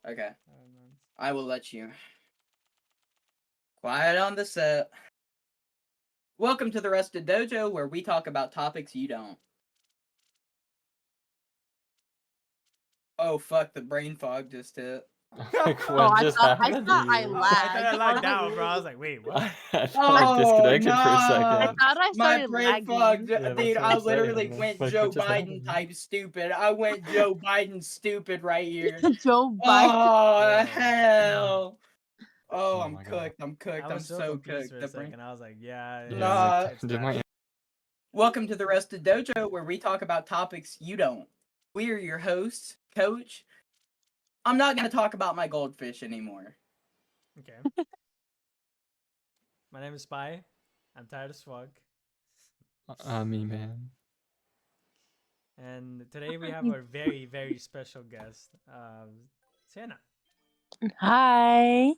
Okay. I will let you. Quiet on the set. Welcome to the Rusted Dojo, where we talk about topics you don't. Oh fuck, the brain fog just hit. Like, Oh, what just I happened to thought I you? I thought I lagged. lagged down, bro. I was like, wait, what? I thought I Oh disconnected for a no! I second. thought I My started brain fog, lagging. Yeah, that's dude. what I I'm saying. literally I'm went like, Joe what just Biden happened? type stupid. I went Joe Biden stupid right here. Joe Biden. Oh Bro. hell! Oh, Oh I'm my God. cooked. I'm cooked. I I'm was so so confused cooked. for The a brain. second. I was like, yeah, Yeah, Nah. it's did my Welcome to the Rusted Dojo, where we talk about topics you don't. We are your hosts, Coach. I'm not gonna talk about my goldfish anymore. Okay. My name is Spy. I'm tired as fuck. me, man. And today we have our very, very special guest, Sienna. Hi.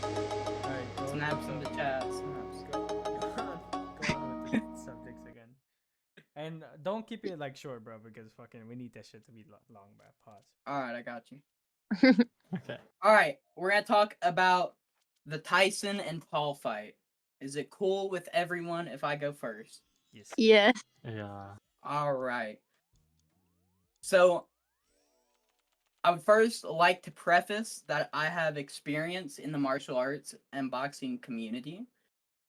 Alright, go Snaps in the chat. Snaps. go on with the subjects again. And don't keep it like short, bro, because fucking we need that shit to be long, bro. Pause. Alright, I got you. Okay. Alright, we're gonna talk about the Tyson and Paul fight. Is it cool with everyone if I go first? Yes. Yes. Yeah. Alright. So, I would first like to preface that I have experience in the martial arts and boxing community.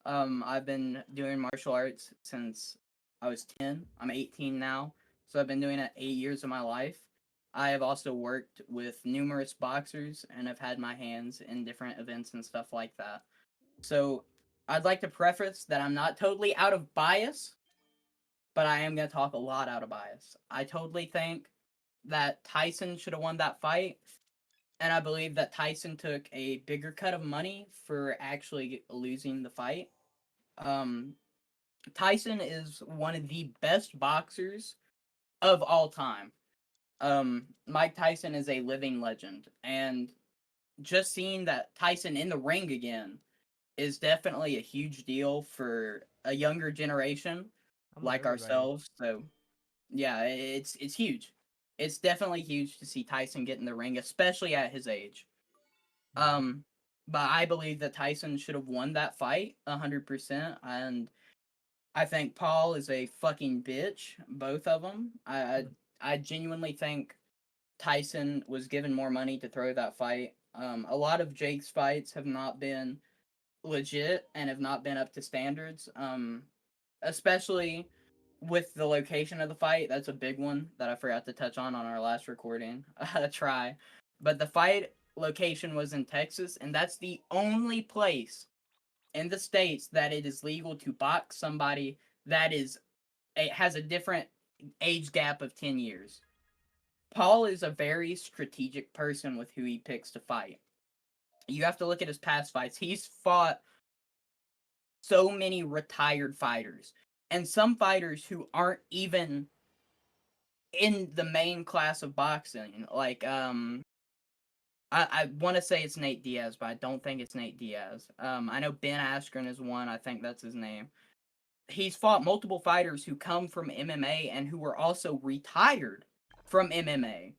I've been doing martial arts since I was 10. I'm 18 now, so I've been doing it 8 years of my life. I have also worked with numerous boxers and have had my hands in different events and stuff like that. So, I'd like to preface that I'm not totally out of bias, but I am going to talk a lot out of bias. I totally think that Tyson should have won that fight, and I believe that Tyson took a bigger cut of money for actually losing the fight. Um, Tyson is one of the best boxers of all time. Mike Tyson is a living legend, and just seeing that Tyson in the ring again is definitely a huge deal for a younger generation Almost like everybody. ourselves. So, yeah, it's huge. It's definitely huge to see Tyson get in the ring, especially at his age. Um, but I believe that Tyson should have won that fight 100%, and I think Paul is a fucking bitch. Both of them. I genuinely think Tyson was given more money to throw that fight. A lot of Jake's fights have not been legit and have not been up to standards. Especially with the location of the fight. That's a big one that I forgot to touch on our last recording. Try, but the fight location was in Texas, and that's the only place in the states that it is legal to box somebody that has a different age gap of 10 years. Paul is a very strategic person with who he picks to fight. You have to look at his past fights. He's fought so many retired fighters and some fighters who aren't even in the main class of boxing. Like I want to say it's Nate Diaz, but I don't think it's Nate Diaz. I know Ben Askren is one. I think that's his name. He's fought multiple fighters who come from MMA and who were also retired from MMA.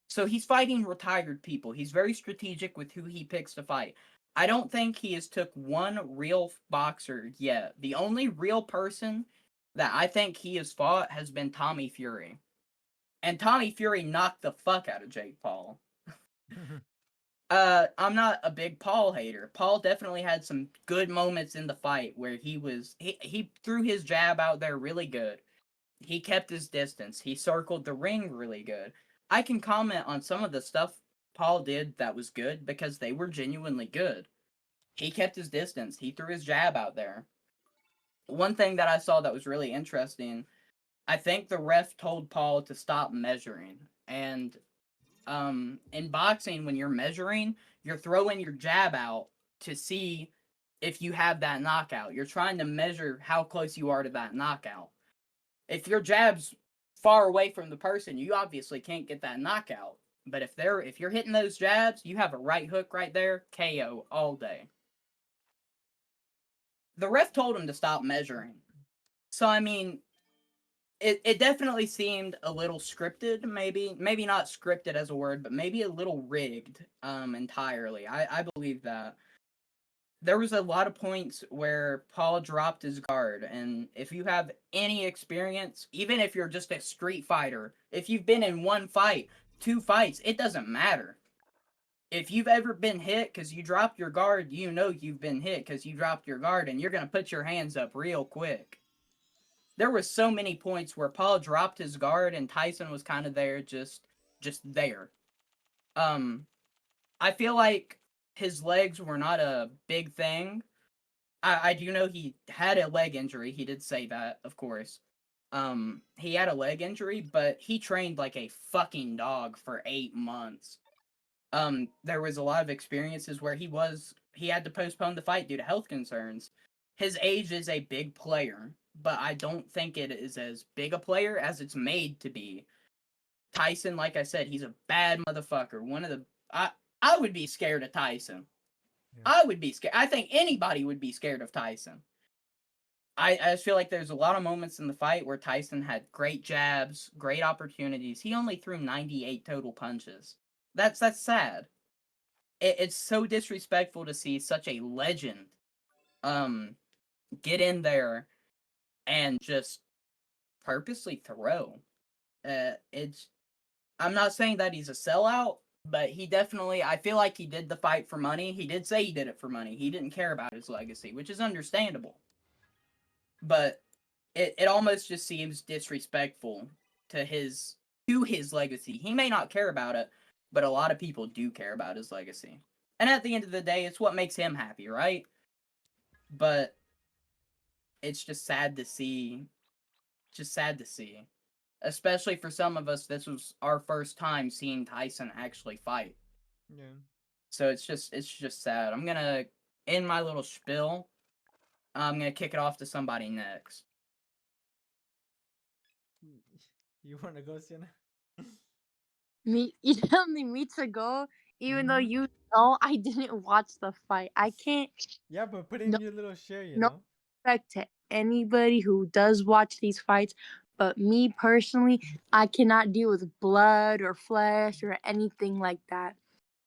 So he's fighting retired people. He's very strategic with who he picks to fight. I don't think he has took one real boxer yet. The only real person that I think he has fought has been Tommy Fury. And Tommy Fury knocked the fuck out of Jake Paul. I'm not a big Paul hater. Paul definitely had some good moments in the fight where he threw his jab out there really good. He kept his distance. He circled the ring really good. I can comment on some of the stuff Paul did that was good because they were genuinely good. He kept his distance. He threw his jab out there. One thing that I saw that was really interesting, I think the ref told Paul to stop measuring. And in boxing, when you're measuring, you're throwing your jab out to see if you have that knockout. You're trying to measure how close you are to that knockout. If your jab's far away from the person, you obviously can't get that knockout. But if you're hitting those jabs, you have a right hook right there, KO all day. The ref told him to stop measuring. So I mean, it definitely seemed a little scripted, maybe not scripted as a word, but maybe a little rigged entirely. I believe that there was a lot of points where Paul dropped his guard, and if you have any experience, even if you're just a street fighter, if you've been in one fight, two fights, it doesn't matter. If you've ever been hit because you dropped your guard, you know you've been hit because you dropped your guard, and you're gonna put your hands up real quick. There were so many points where Paul dropped his guard and Tyson was kind of there, just there. Um, I feel like his legs were not a big thing. I do know he had a leg injury. He did say that, of course. He had a leg injury, but he trained like a fucking dog for 8 months. There was a lot of experiences where he had to postpone the fight due to health concerns. His age is a big player, but I don't think it is as big a player as it's made to be. Tyson, like I said, he's a bad motherfucker. I would be scared of Tyson. Yeah. I would be scared. I think anybody would be scared of Tyson. I just feel like there's a lot of moments in the fight where Tyson had great jabs, great opportunities. He only threw 98 total punches. That's sad. It's so disrespectful to see such a legend um get in there and just purposely throw. It's I'm not saying that he's a sellout, but he definitely I feel like he did the fight for money. He did say he did it for money. He didn't care about his legacy, which is understandable. But it almost just seems disrespectful to his legacy. He may not care about it, but a lot of people do care about his legacy. And at the end of the day, it's what makes him happy, right? But it's just sad to see. Just sad to see. Especially for some of us, this was our first time seeing Tyson actually fight. Yeah. So it's just sad. I'm gonna end my little spiel. I'm gonna kick it off to somebody next. You want to go, Sienna? Me, you telling me to go, even though Mhm. you know I didn't watch the fight. I can't. Yeah, but put No, in your little share, you no know? respect to anybody who does watch these fights, but me personally, I cannot deal with blood or flesh or anything like that.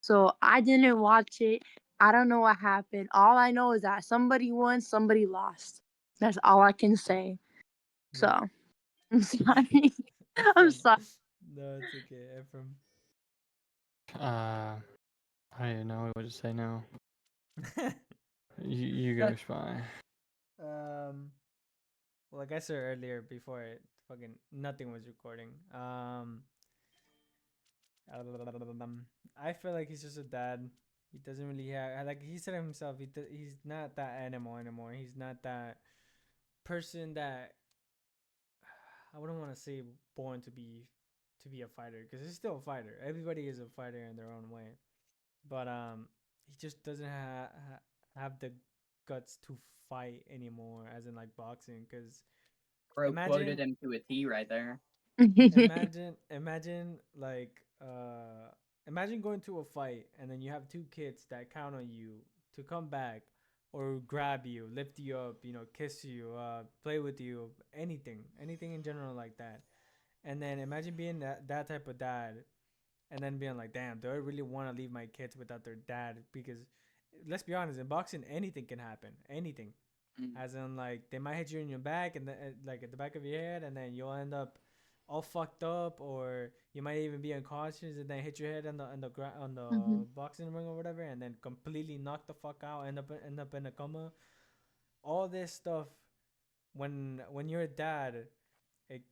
So I didn't watch it. I don't know what happened. All I know is that somebody won, somebody lost. That's all I can say. So Yeah. I'm sorry. I'm Ephraim. sorry. No, it's okay, Ephraim. I don't even know what to say now. You go, Spy. um, well, like I said earlier, before it fucking nothing was recording. I feel like he's just a dad. He doesn't really have, like he said himself. He's not that animal anymore. He's not that person that I wouldn't want to say born to be a fighter because he's still a fighter. Everybody is a fighter in their own way, but he just doesn't have the guts to fight anymore, as in like boxing. Because Bro quoted imagine him to a T right there. imagine like imagine going to a fight and then you have two kids that count on you to come back or grab you, lift you up, kiss you, play with you, anything in general like that. And then imagine being that type of dad and then being like, damn, do I really want to leave my kids without their dad? Because let's be honest, in boxing anything can happen, anything. Mm. As in, like, they might hit you in your back and like at the back of your head, and then you'll end up all fucked up, or you might even be unconscious and then hit your head on Mhm. the boxing ring or whatever, and then completely knock the fuck out, end up in a coma. All this stuff, when you're a dad,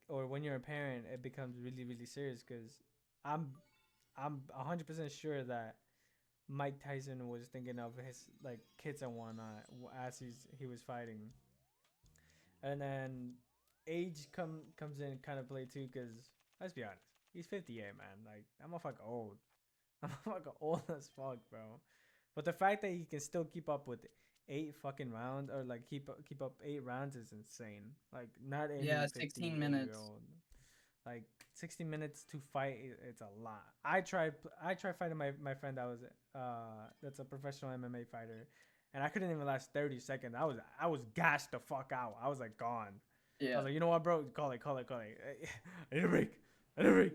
or when you're a parent, it becomes really really serious. Because I'm I'm 100% sure that Mike Tyson was thinking of his like kids and whatnot as he was fighting. And then age comes in kind of play too, because let's be honest, he's 58, man. Like, I'm a fucking old. I'm a fucking old as fuck, bro. But the fact that he can still keep up with 8 fucking rounds, or like keep up 8 rounds, is insane. Like, not any Yeah, 16 58 year minutes. old. Like, 60 minutes to fight, it's a lot. I tried fighting my friend that's a professional MMA fighter, and I couldn't even last 30 seconds. I was gassed the fuck out. I was like gone. I Yeah. was like, you know what, bro? Call it. I need a break. I need a break.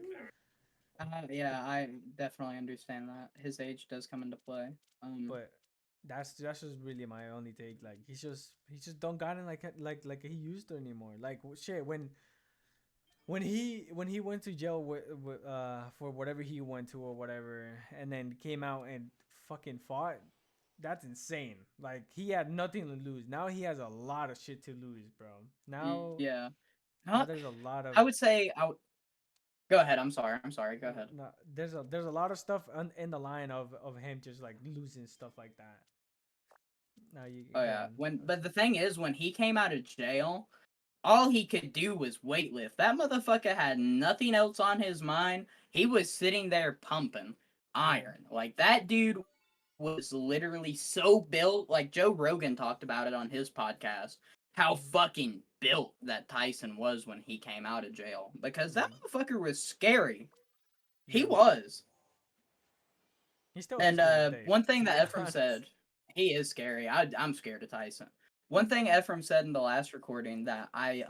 Yeah, I definitely understand that. His age does come into play. But that's just really my only take. Like he's just don't got it like he used to anymore. Like shit when he went to jail for whatever he went to or whatever, and then came out and fucking fought. That's insane. Like he had nothing to lose. Now he has a lot of shit to lose, bro. Now yeah. now Huh? there's a lot of I would say go ahead. I'm sorry. I'm sorry. Go ahead. no, there's a lot of stuff in the line of him just like losing stuff like that. Now you Oh go yeah. on. But the thing is, when he came out of jail, all he could do was weightlift. That motherfucker had nothing else on his mind. He was sitting there pumping Yeah. iron. Like that dude was literally so built. Like Joe Rogan talked about it on his podcast. How Mhm. fucking built that Tyson was when he came out of jail. Because that Yeah. motherfucker was scary. He Yeah. was. He's still a And scary day, one to thing be that Ephraim honest. said, he is scary. I'm scared of Tyson. One thing Ephraim said in the last recording that I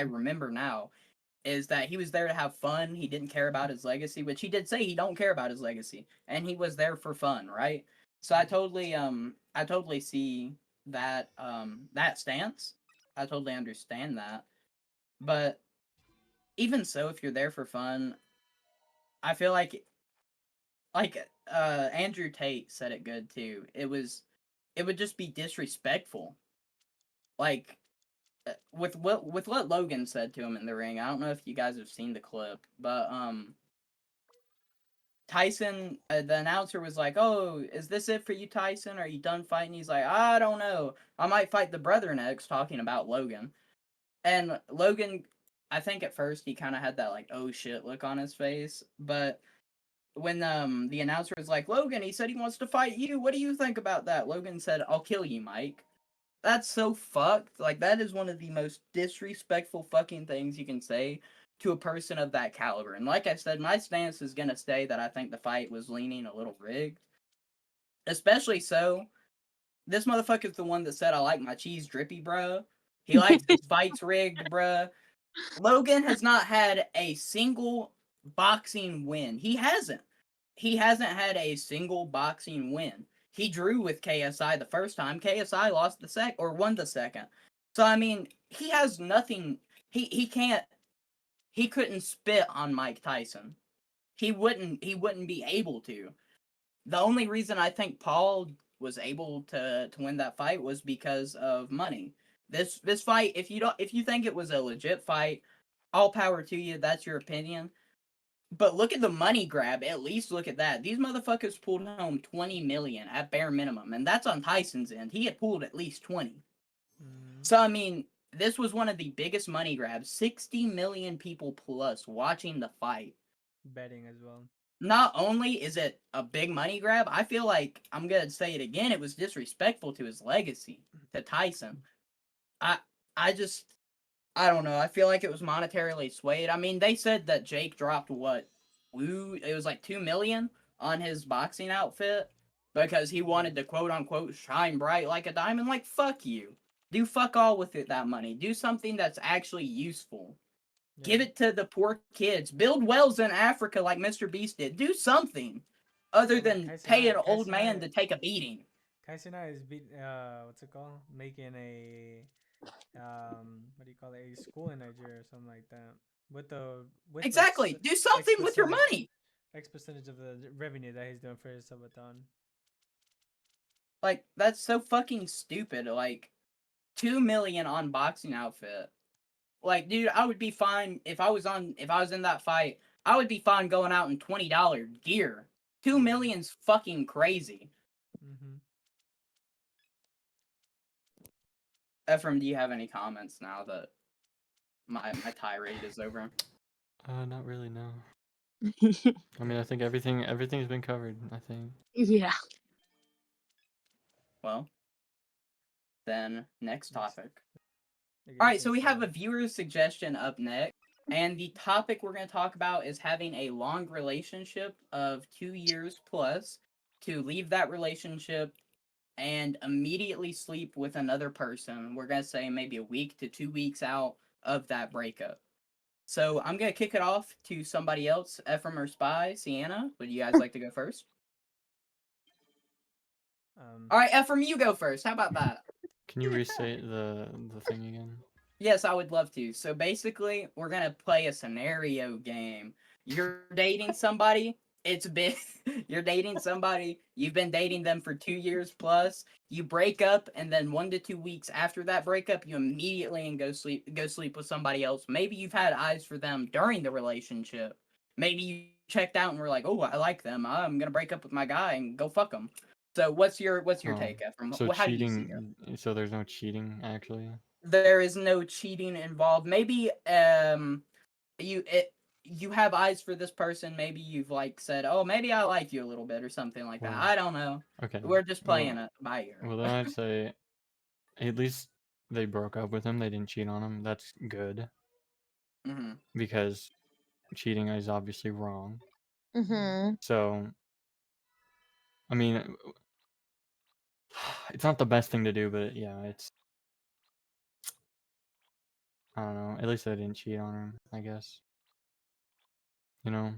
remember now is that he was there to have fun. He didn't care about his legacy, which he did say he don't care about his legacy, and he was there for fun, right? So I totally see that that stance. I totally understand that. But even so, if you're there for fun, I feel like Andrew Tate said it good too. It would just be disrespectful. Like with what Logan said to him in the ring. I don't know if you guys have seen the clip, but Tyson, the announcer was like, "Oh, is this it for you, Tyson? Are you done fighting?" He's like, "I don't know. I might fight the brother next," talking about Logan. And Logan, I think at first he kind of had that like oh shit look on his face, but when the announcer was like, "Logan, he said he wants to fight you. What do you think about that?" Logan said, "I'll kill you, Mike." That's so fucked. Like that is one of the most disrespectful fucking things you can say to a person of that caliber. And like I said, my stance is gonna stay that I think the fight was leaning a little rigged. Especially so, this motherfucker's the one that said I like my cheese drippy, bruh. He likes his fights rigged, bruh. Logan has not had a single boxing win. He hasn't. He hasn't had a single boxing win. He drew with KSI the first time. KSI lost the won the second. So I mean, he has nothing. He can't. He couldn't spit on Mike Tyson. He wouldn't be able to. The only reason I think Paul was able to win that fight was because of money. This fight, if you think it was a legit fight, all power to you. That's your opinion. But look at the money grab. At least look at that. These motherfuckers pulled home 20 million at bare minimum, and that's on Tyson's end. He had pulled at least 20. Mm, So I mean, this was one of the biggest money grabs. 60 million people plus watching the fight. betting as well. Not only is it a big money grab, I feel like I'm gonna say it again. It was disrespectful to his legacy, to Tyson. I I just I don't know. I feel like it was monetarily swayed. I mean, they said that Jake dropped what? Woo, it was like 2 million on his boxing outfit because he wanted to quote unquote shine bright like a diamond. Like fuck you. Do fuck all with it that money. Do something that's actually useful. Yeah. Give it to the poor kids. Build wells in Africa like Mr. Beast did. Do something other Yeah, like than pay an old Kaisina, man to take a beating. Kaisina is what's it called? Making a what do you call it? A school in Nigeria or something like that. With the Exactly. Do X something with your percentage money. X percentage of the revenue that he's doing for his subathon. Like that's so fucking stupid. Like 2 million on boxing outfit. Like, dude, I would be fine if I was in that fight. I would be fine going out in $20 gear. Two Yeah. million's fucking crazy. Mm-hmm. Ephraim, do you have any comments now that my tirade is over? Not really, no. I mean, I think everything's been covered, I think. Yeah. Well, then next Next, topic. I All guess right, so we it's have a viewer suggestion up next, and the topic we're going to talk about is having a long relationship of 2 years plus to leave that relationship and immediately sleep with another person. We're gonna say maybe a week to 2 weeks out of that breakup. So I'm gonna kick it off to somebody else, Ephraim or Spy, Sienna. Would you guys like to go first? All right, Ephraim, you go first. How about that? Can you restate the thing again? Yes, I would love to. So basically, we're gonna play a scenario game. You're dating somebody. It's been you're dating somebody. You've been dating them for 2 years plus. You break up, and then 1 to 2 weeks after that breakup, you immediately and go sleep with somebody else. Maybe you've had eyes for them during the relationship. Maybe you checked out and were like, "Oh, I like them. I'm gonna break up with my guy and go fuck them." So what's your Oh, take, Ephraim? so How do you see it? cheating. So there's no cheating actually. There is no cheating involved. Maybe you it you have eyes for this person. Maybe you've like said, "Oh, maybe I like you a little bit" or something like that. Well, I don't know. okay. We're just playing Well, it by ear. well then I'd say at least they broke up with him. They didn't cheat on him. That's good hmm because cheating is obviously wrong. Mhm. So I mean, it's not the best thing to do, but yeah, it's I don't know. At least they didn't cheat on him. I guess you know.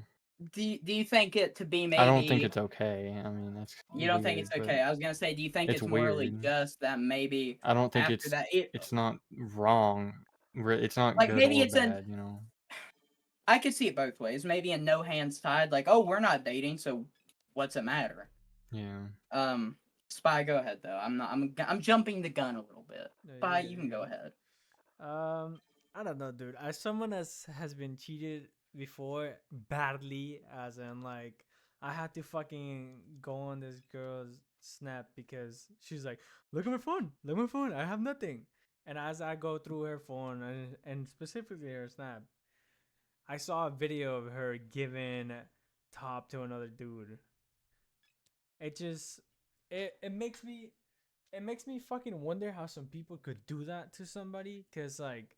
Do you think it to be I don't think maybe? it's okay. I mean, that's You don't think weird, it's but okay? I was gonna say, do you think it's it's morally weird. just that maybe I don't think after that, it's not wrong. It's not like good maybe or it's in? bad, you know. I could see it both ways. Maybe in no hands tied, like, oh, we're not dating, so what's it matter? Yeah. Um, Spy, go ahead though. I'm not. I'm jumping the gun a little bit. No, Spy, you're good. you can You're go good. ahead. I don't know, dude. As someone has been cheated before, badly, as in like I had to fucking go on this girl's snap because she's like, "Look at my phone. Look at my phone. I have nothing." And as I go through her phone and specifically her snap, I saw a video of her giving top to another dude. It just it makes me fucking wonder how some people could do that to somebody. Cause like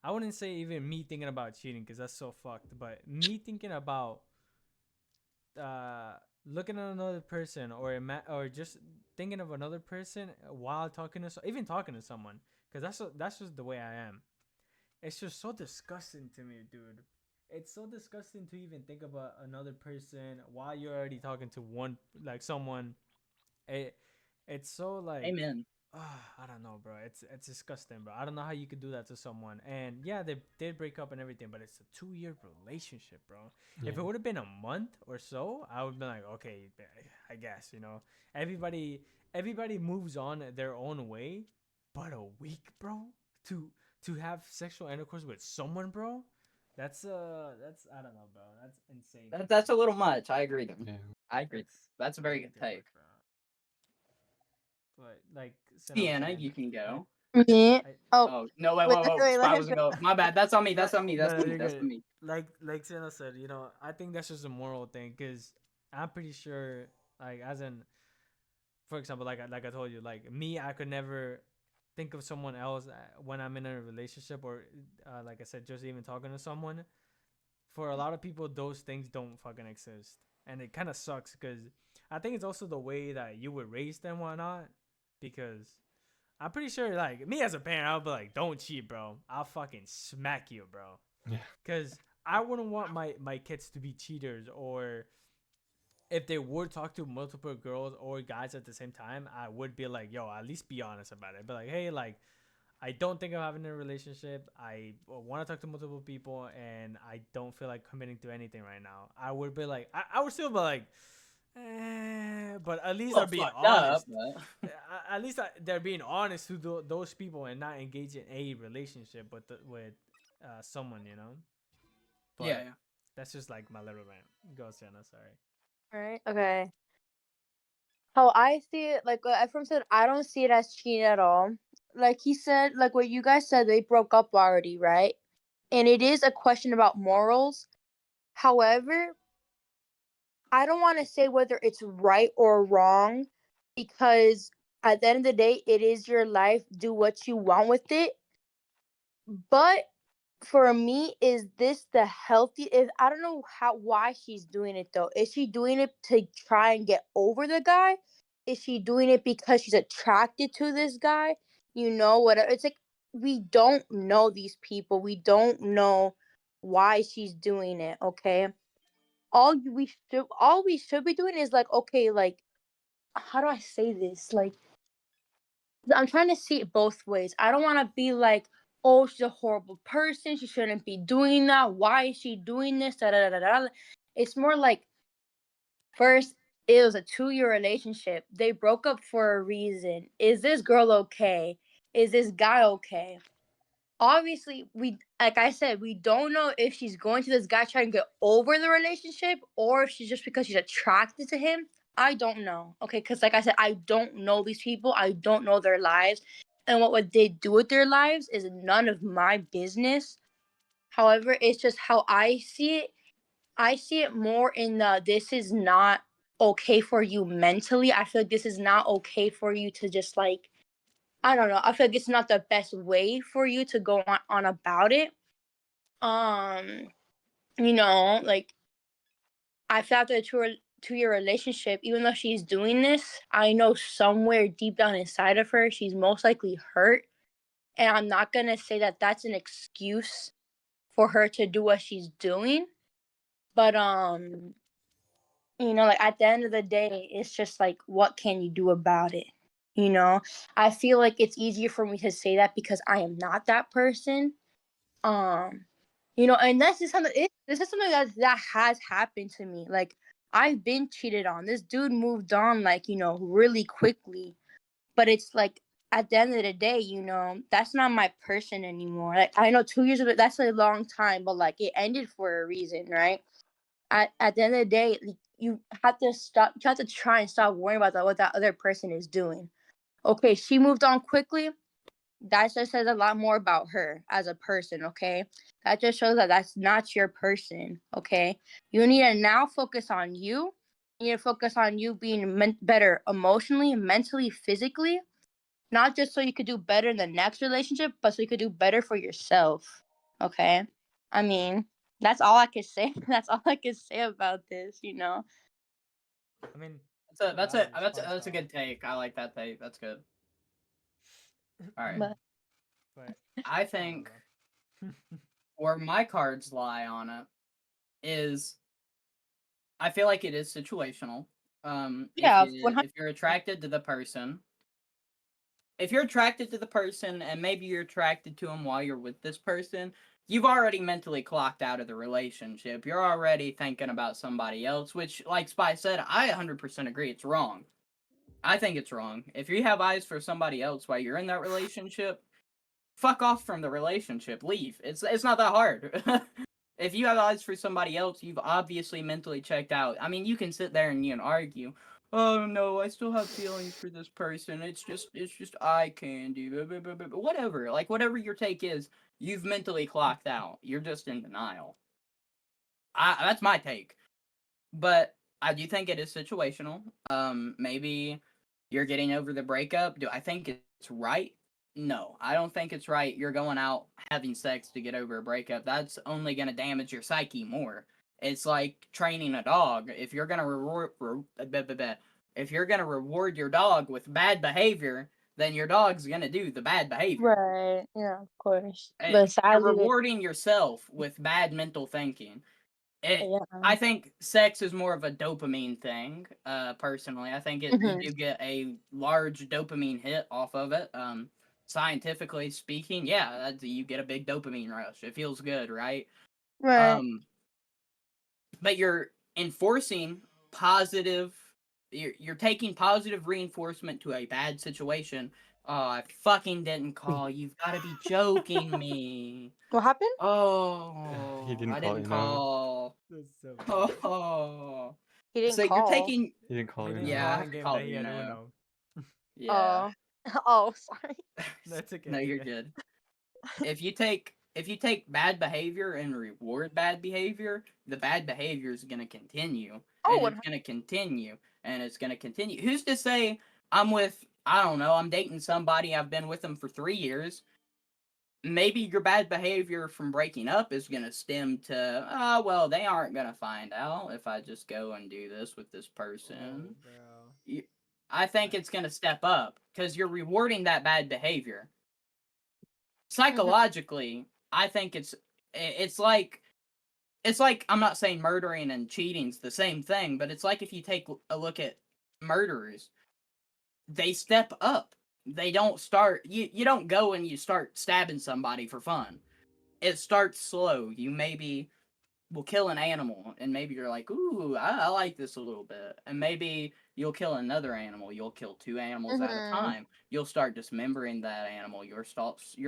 I wouldn't say even me thinking about cheating because that's so fucked. But me thinking about uh looking at another person or just thinking of another person while talking to even talking to someone because that's just the way I am. It's just so disgusting to me, dude. It's so disgusting to even think about another person while you're already talking to one like someone. It it's so like Amen. I don't know, bro. It's disgusting, bro. I don't know how you could do that to someone. And yeah, they did break up and everything, but it's a 2 year relationship, bro. Yeah. If it would have been a month or so, I would be like, okay, I guess everybody everybody moves on their own way, but a week, bro, to to have sexual intercourse with someone, bro. That's I don't know, bro. That's insane to me. That's a little much. I agree. Yeah. I agree. That's a very way good too take. much, bro. But like Senna was Sienna, saying, you can I, go. Me. I Oh, Oh no! Wait, wait. wait, wait! Wait. Let Spy her wasn't go. go. My bad. That's on me. That's like, on me. That's no, on me. you're That's on good. me. Like Senna said, I think that's just a moral thing because I'm pretty sure, like as in, for example, like I told you, like me, I could never think of someone else when I'm in a relationship or like I said, just even talking to someone. For a lot of people, those things don't fucking exist, and it kind of sucks because I think it's also the way that you were raised and whatnot. Because I'm pretty sure, like me as a parent, I'll be like, "Don't cheat, bro. I'll fucking smack you, bro." Yeah. Because I wouldn't want my kids to be cheaters, or if they would talk to multiple girls or guys at the same time, I would be like, "Yo, at least be honest about it." Be like, "Hey, like I don't think I'm having a relationship. I want to talk to multiple people, and I don't feel like committing to anything right now." I would be like, I would still be like, but at A least they're little being fucked up, honest. but At least they're being honest to those people and not engage in a relationship with someone, yeah, But yeah. that's just like my little rant. Go, Sienna. Sorry. Right. Okay. How I see it, like what Ephraim said, I don't see it as cheating at all. Like he said, like what you guys said, they broke up already, right? And it is a question about morals. However, I don't want to say whether it's right or wrong because at the end of the day, it is your life. Do what you want with it. But for me, is this the healthy? Is I don't know why she's doing it though. Is she doing it to try and get over the guy, is she doing it because she's attracted to this guy? You know, whatever. It's like we don't know these people. We don't know why she's doing it. Okay, all we should be doing is like, okay, like, how do I say this? Like, I'm trying to see it both ways. I don't want to be like, oh, she's a horrible person. She shouldn't be doing that. Why is she doing this? Da, da, da, da, da. It's more like, first, it was a 2-year relationship. They broke up for a reason. Is this girl okay? Is this guy okay? Obviously, we, like I said, we don't know if she's going to this guy trying to get over the relationship or if she's just because she's attracted to him. I don't know. Okay, because like I said, I don't know these people. I don't know their lives. And what would they do with their lives is none of my business. However, it's just how I see it. I see it more in the, this is not okay for you mentally. I feel like this is not okay for you to just like, I don't know. I feel like it's not the best way for you to go on about it. Um, you know, like, I feel after a 2-year relationship, even though she's doing this, I know somewhere deep down inside of her, she's most likely hurt. And I'm not gonna say that that's an excuse for her to do what she's doing, but you know, like, at the end of the day, it's just like, what can you do about it? You know, I feel like it's easier for me to say that because I am not that person. Um, you know, and this is something that has happened to me. Like, I've been cheated on. This dude moved on, like, you know, really quickly. But it's like, at the end of the day, you know, that's not my person anymore. Like, I know 2 years of it, that's a long time, but like, it ended for a reason, right? At the end of the day, like, you have to stop. You have to try and stop worrying about what that other person is doing. Okay, she moved on quickly. That just says a lot more about her as a person. Okay, that just shows that that's not your person. Okay, you need to now focus on you. You need to focus on you being better emotionally, mentally, physically. Not just so you could do better in the next relationship, but so you could do better for yourself. Okay, I mean, that's all I could say. That's all I could say about this. You know. I mean, That's a it's a that's a valid that's a, response, that's a though. good take. I like that take. That's good. All right. But But I I don't think know. where my cards lie on it is I feel like it is situational. yeah, 100. If you're attracted to the person, if you're attracted to the person and maybe you're attracted to him while you're with this person, you've already mentally clocked out of the relationship. You're already thinking about somebody else, which, like Spy said, I 100% agree. It's wrong. I think it's wrong. If you have eyes for somebody else while you're in that relationship, fuck off from the relationship. Leave. It's not that hard. If you have eyes for somebody else, you've obviously mentally checked out. I mean, you can sit there and argue. Oh no, I still have feelings for this person. It's just eye candy. Whatever. Like whatever your take is, you've mentally clocked out. You're just in denial. That's my take. But I do think it is situational. Maybe you're getting over the breakup. Do I think it's right? No, I don't think it's right. You're going out having sex to get over a breakup. That's only going to damage your psyche more. It's like training a dog. If you're going to if you're going to reward your dog with bad behavior, then your dog's going to do the bad behavior. Right. Yeah, of course. But You're sadly, rewarding yourself with bad mental thinking. yeah. I think sex is more of a dopamine thing. Personally, I think you Hmm. do get a large dopamine hit off of it. Scientifically speaking, yeah, you get a big dopamine rush. It feels good, right? Right. Um, but you're enforcing positive. You're taking positive reinforcement to a bad situation. Oh, I fucking didn't call. You've got to be joking me. What happened? He Oh, didn't I call didn't you, no. call. That's so funny. Oh. He didn't So you're call. taking. He didn't call He you, didn't no. call Yeah, in game call that he had Uno. Uno. Yeah. Oh. Oh, sorry. That's okay. No, It's you're okay. good. If you take bad behavior and reward bad behavior, the bad behavior is gonna continue, Oh, and it's gonna continue, and it's gonna continue. Who's to say I don't know, I'm dating somebody, I've been with them for 3 years. Maybe your bad behavior from breaking up is gonna stem to, oh well, they aren't gonna find out if I just go and do this with this Oh, person. bro. I think it's gonna step up because you're rewarding that bad behavior. Psychologically, I think it's like I'm not saying murdering and cheating's the same thing, but it's like if you take a look at murderers, they step up. They don't start you don't go and you start stabbing somebody for fun. It starts slow. You maybe will kill an animal and maybe you're like, "Ooh, I like this a little bit." And maybe you'll kill another animal. You'll kill two animals at a time. You'll start dismembering that animal. You're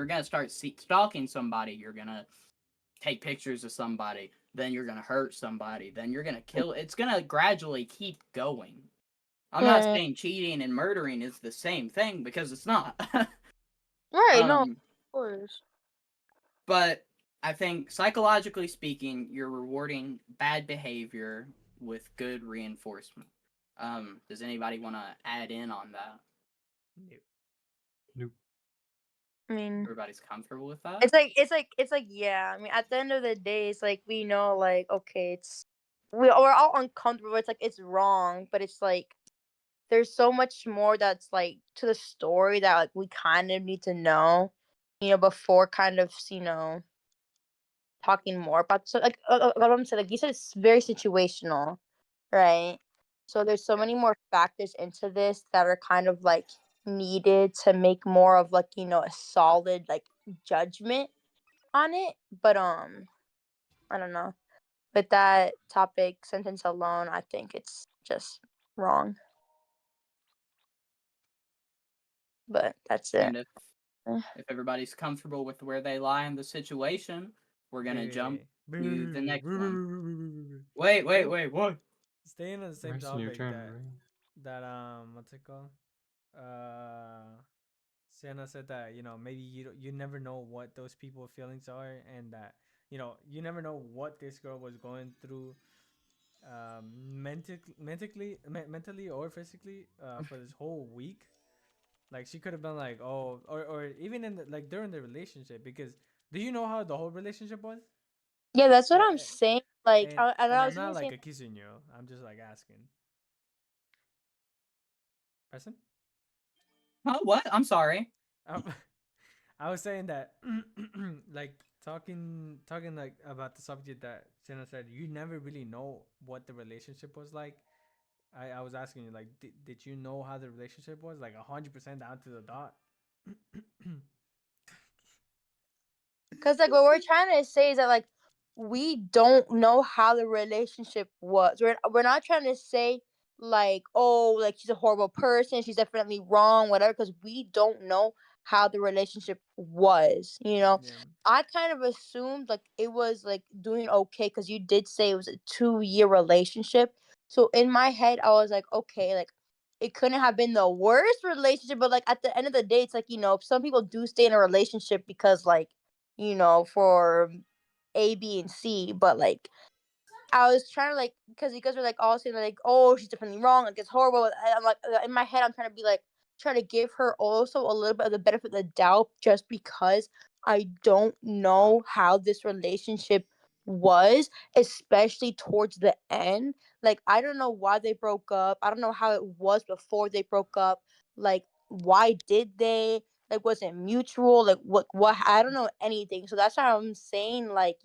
going to start stalking somebody. You're going to take pictures of somebody, then you're gonna hurt somebody, then you're gonna kill. It's gonna gradually keep going. I'm not Right. saying cheating and murdering is the same thing because it's not. Right. No, of um, course. but I think psychologically speaking, you're rewarding bad behavior with good reinforcement. Does anybody want to add in on that? Nope. Nope. I mean, Everybody's comfortable with that? it's like yeah. I mean, at the end of the day, it's like we know, like okay, we're all uncomfortable. It's like it's wrong, but it's like there's so much more that's like to the story that like we kind of need to know, before kind of talking more about. So like what I'm saying, like you said, it's very situational, right? So there's so many more factors into this that are kind of like needed to make more of like a solid like judgment on it. But I don't know. With that topic sentence alone, I think it's just wrong. But that's it. And if everybody's comfortable with where they lie in the situation, we're gonna jump to the next one. Wait, Stay, what? staying on the same Rest in your topic turn, that right? what's it called? Sienna said that maybe you never know what those people's feelings are, and that you never know what this girl was going through, mentally or physically, for this whole week. Like she could have been like, oh, or even in like during the relationship, because do you know how the whole relationship was? Yeah, that's what Eh, I'm eh, saying. Like, And and and I I'm was not gonna like say, accusing you. I'm just like asking. Person? Huh? What? I'm sorry. Um, I was saying that, like talking like about the subject that Sina said. You never really know what the relationship was like. I was asking you, like, did you know how the relationship was, like 100% down to the dot? because like what we're trying to say is that like we don't know how the relationship was. We're not trying to say like, oh, like she's a horrible person, she's definitely wrong, whatever, because we don't know how the relationship was. Yeah. I kind of assumed like it was like doing okay because you did say it was a 2-year relationship. So in my head, I was like, okay, like it couldn't have been the worst relationship, but like at the end of the day, it's like some people do stay in a relationship because like for A, B, and C. But like, I was trying to like, because you guys were like all saying like, oh, she's definitely wrong, like it's horrible. And I'm like, in my head, I'm trying to be like, try to give her also a little bit of the benefit of the doubt, just because I don't know how this relationship was, especially towards the end. Like, I don't know why they broke up. I don't know how it was before they broke up. Like, why did they? Like, was it mutual? Like, what? I don't know anything. So that's why I'm saying, like,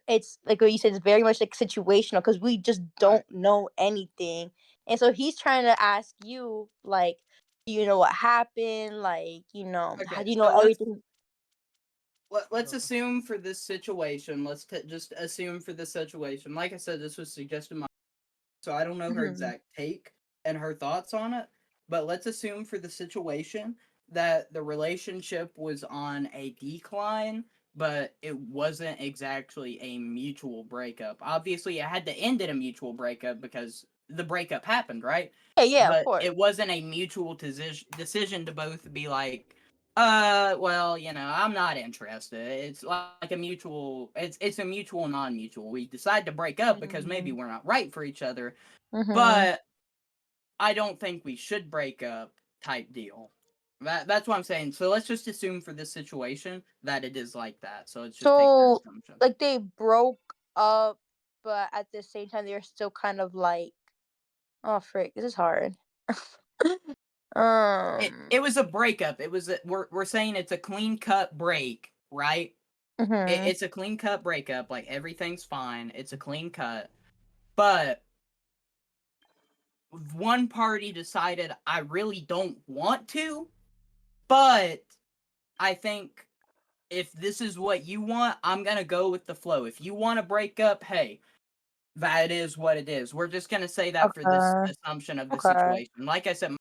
it's like what you said, it's very much like situational because we just All right. don't know anything. And so he's trying to ask you, like, do you know what happened? Like, how Okay, do you know so everything? let's So assume for this situation. Just assume for this situation. Like I said, this was suggested by, so I don't know her Mhm. exact take and her thoughts on it. But let's assume for the situation that the relationship was on a decline, but it wasn't exactly a mutual breakup. Obviously, it had to end in a mutual breakup because the breakup happened, right? Yeah, yeah, of But course. it wasn't a mutual decision to both be like, well, I'm not interested. It's like a mutual. It's a mutual, non-mutual. We decide to break up because maybe we're not right for each other, Mm-hmm. but I don't think we should break up. Type deal. That's what I'm saying. So let's just assume for this situation that it is like that. So let's just take that So, assumption. like, they broke up, but at the same time, they're still kind of like, oh, frick, this is hard. It was a breakup. We're saying it's a clean cut break, right? Mhm. It's a clean cut breakup. Like everything's fine. It's a clean cut. But one party decided I really don't want to, but I think if this is what you want, I'm gonna go with the flow. If you want to break up, hey, that is what it is. We're just gonna say that for this Okay. assumption of the Okay. situation. Like I said,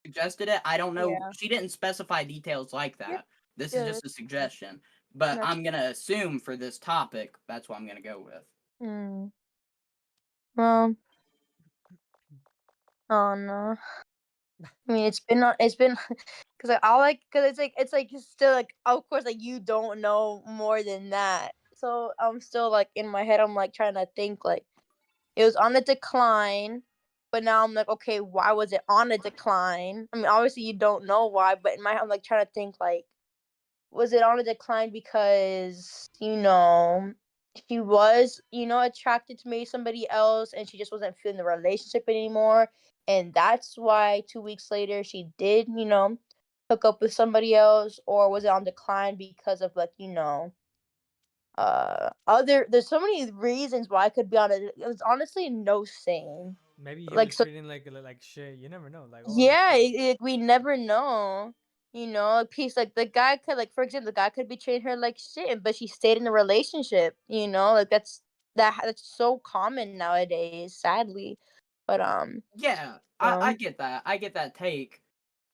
suggested it. I don't know. Yeah. She didn't specify details like Yeah. that. This is Yeah. just a suggestion. But That's. I'm gonna assume for this topic, that's what I'm gonna go with. Mm. Well. Oh no. I mean, it's been because I like because it's still like of course like you don't know more than that. So I'm still like in my head I'm like trying to think like it was on the decline, but now I'm like okay why was it on a decline? I mean obviously you don't know why, but in my head I'm like trying to think like was it on a decline because she was attracted to maybe somebody else and she just wasn't feeling the relationship anymore, and that's why 2 weeks later she did hook up with somebody else, or was it on decline because of like other there's so many reasons why it could be on it. It was honestly no saying. Maybe he Like was so treating like shit. You never know. Like oh yeah, shit. we never know. A piece like the guy could like for example, the guy could be treating her like shit, but she stayed in the relationship. Like that's so common nowadays, sadly. But Yeah, I um, get that. I get that take.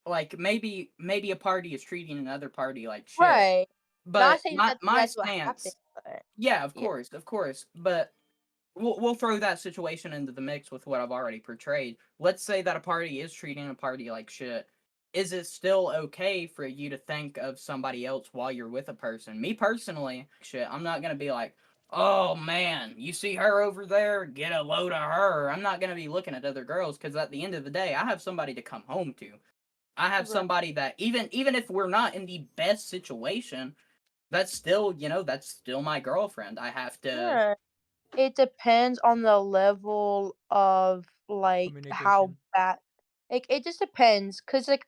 Like maybe a party is treating another party like shit. right. Not But saying my that my that's what happened, stance, but yeah, yeah. of course. But we'll throw that situation into the mix with what I've already portrayed. Let's say that a party is treating a party like shit. Is it still okay for you to think of somebody else while you're with a person? Me personally, shit, I'm not gonna be like, oh man, you see her over there? Get a load of her. I'm not gonna be looking at other girls because at the end of the day, I have somebody to come home to. I have Right. somebody that even if we're not in the best situation, that's still that's still my girlfriend. I have to. Yeah. It depends on the level of, like, how Communication. bad like, it just depends, cause like,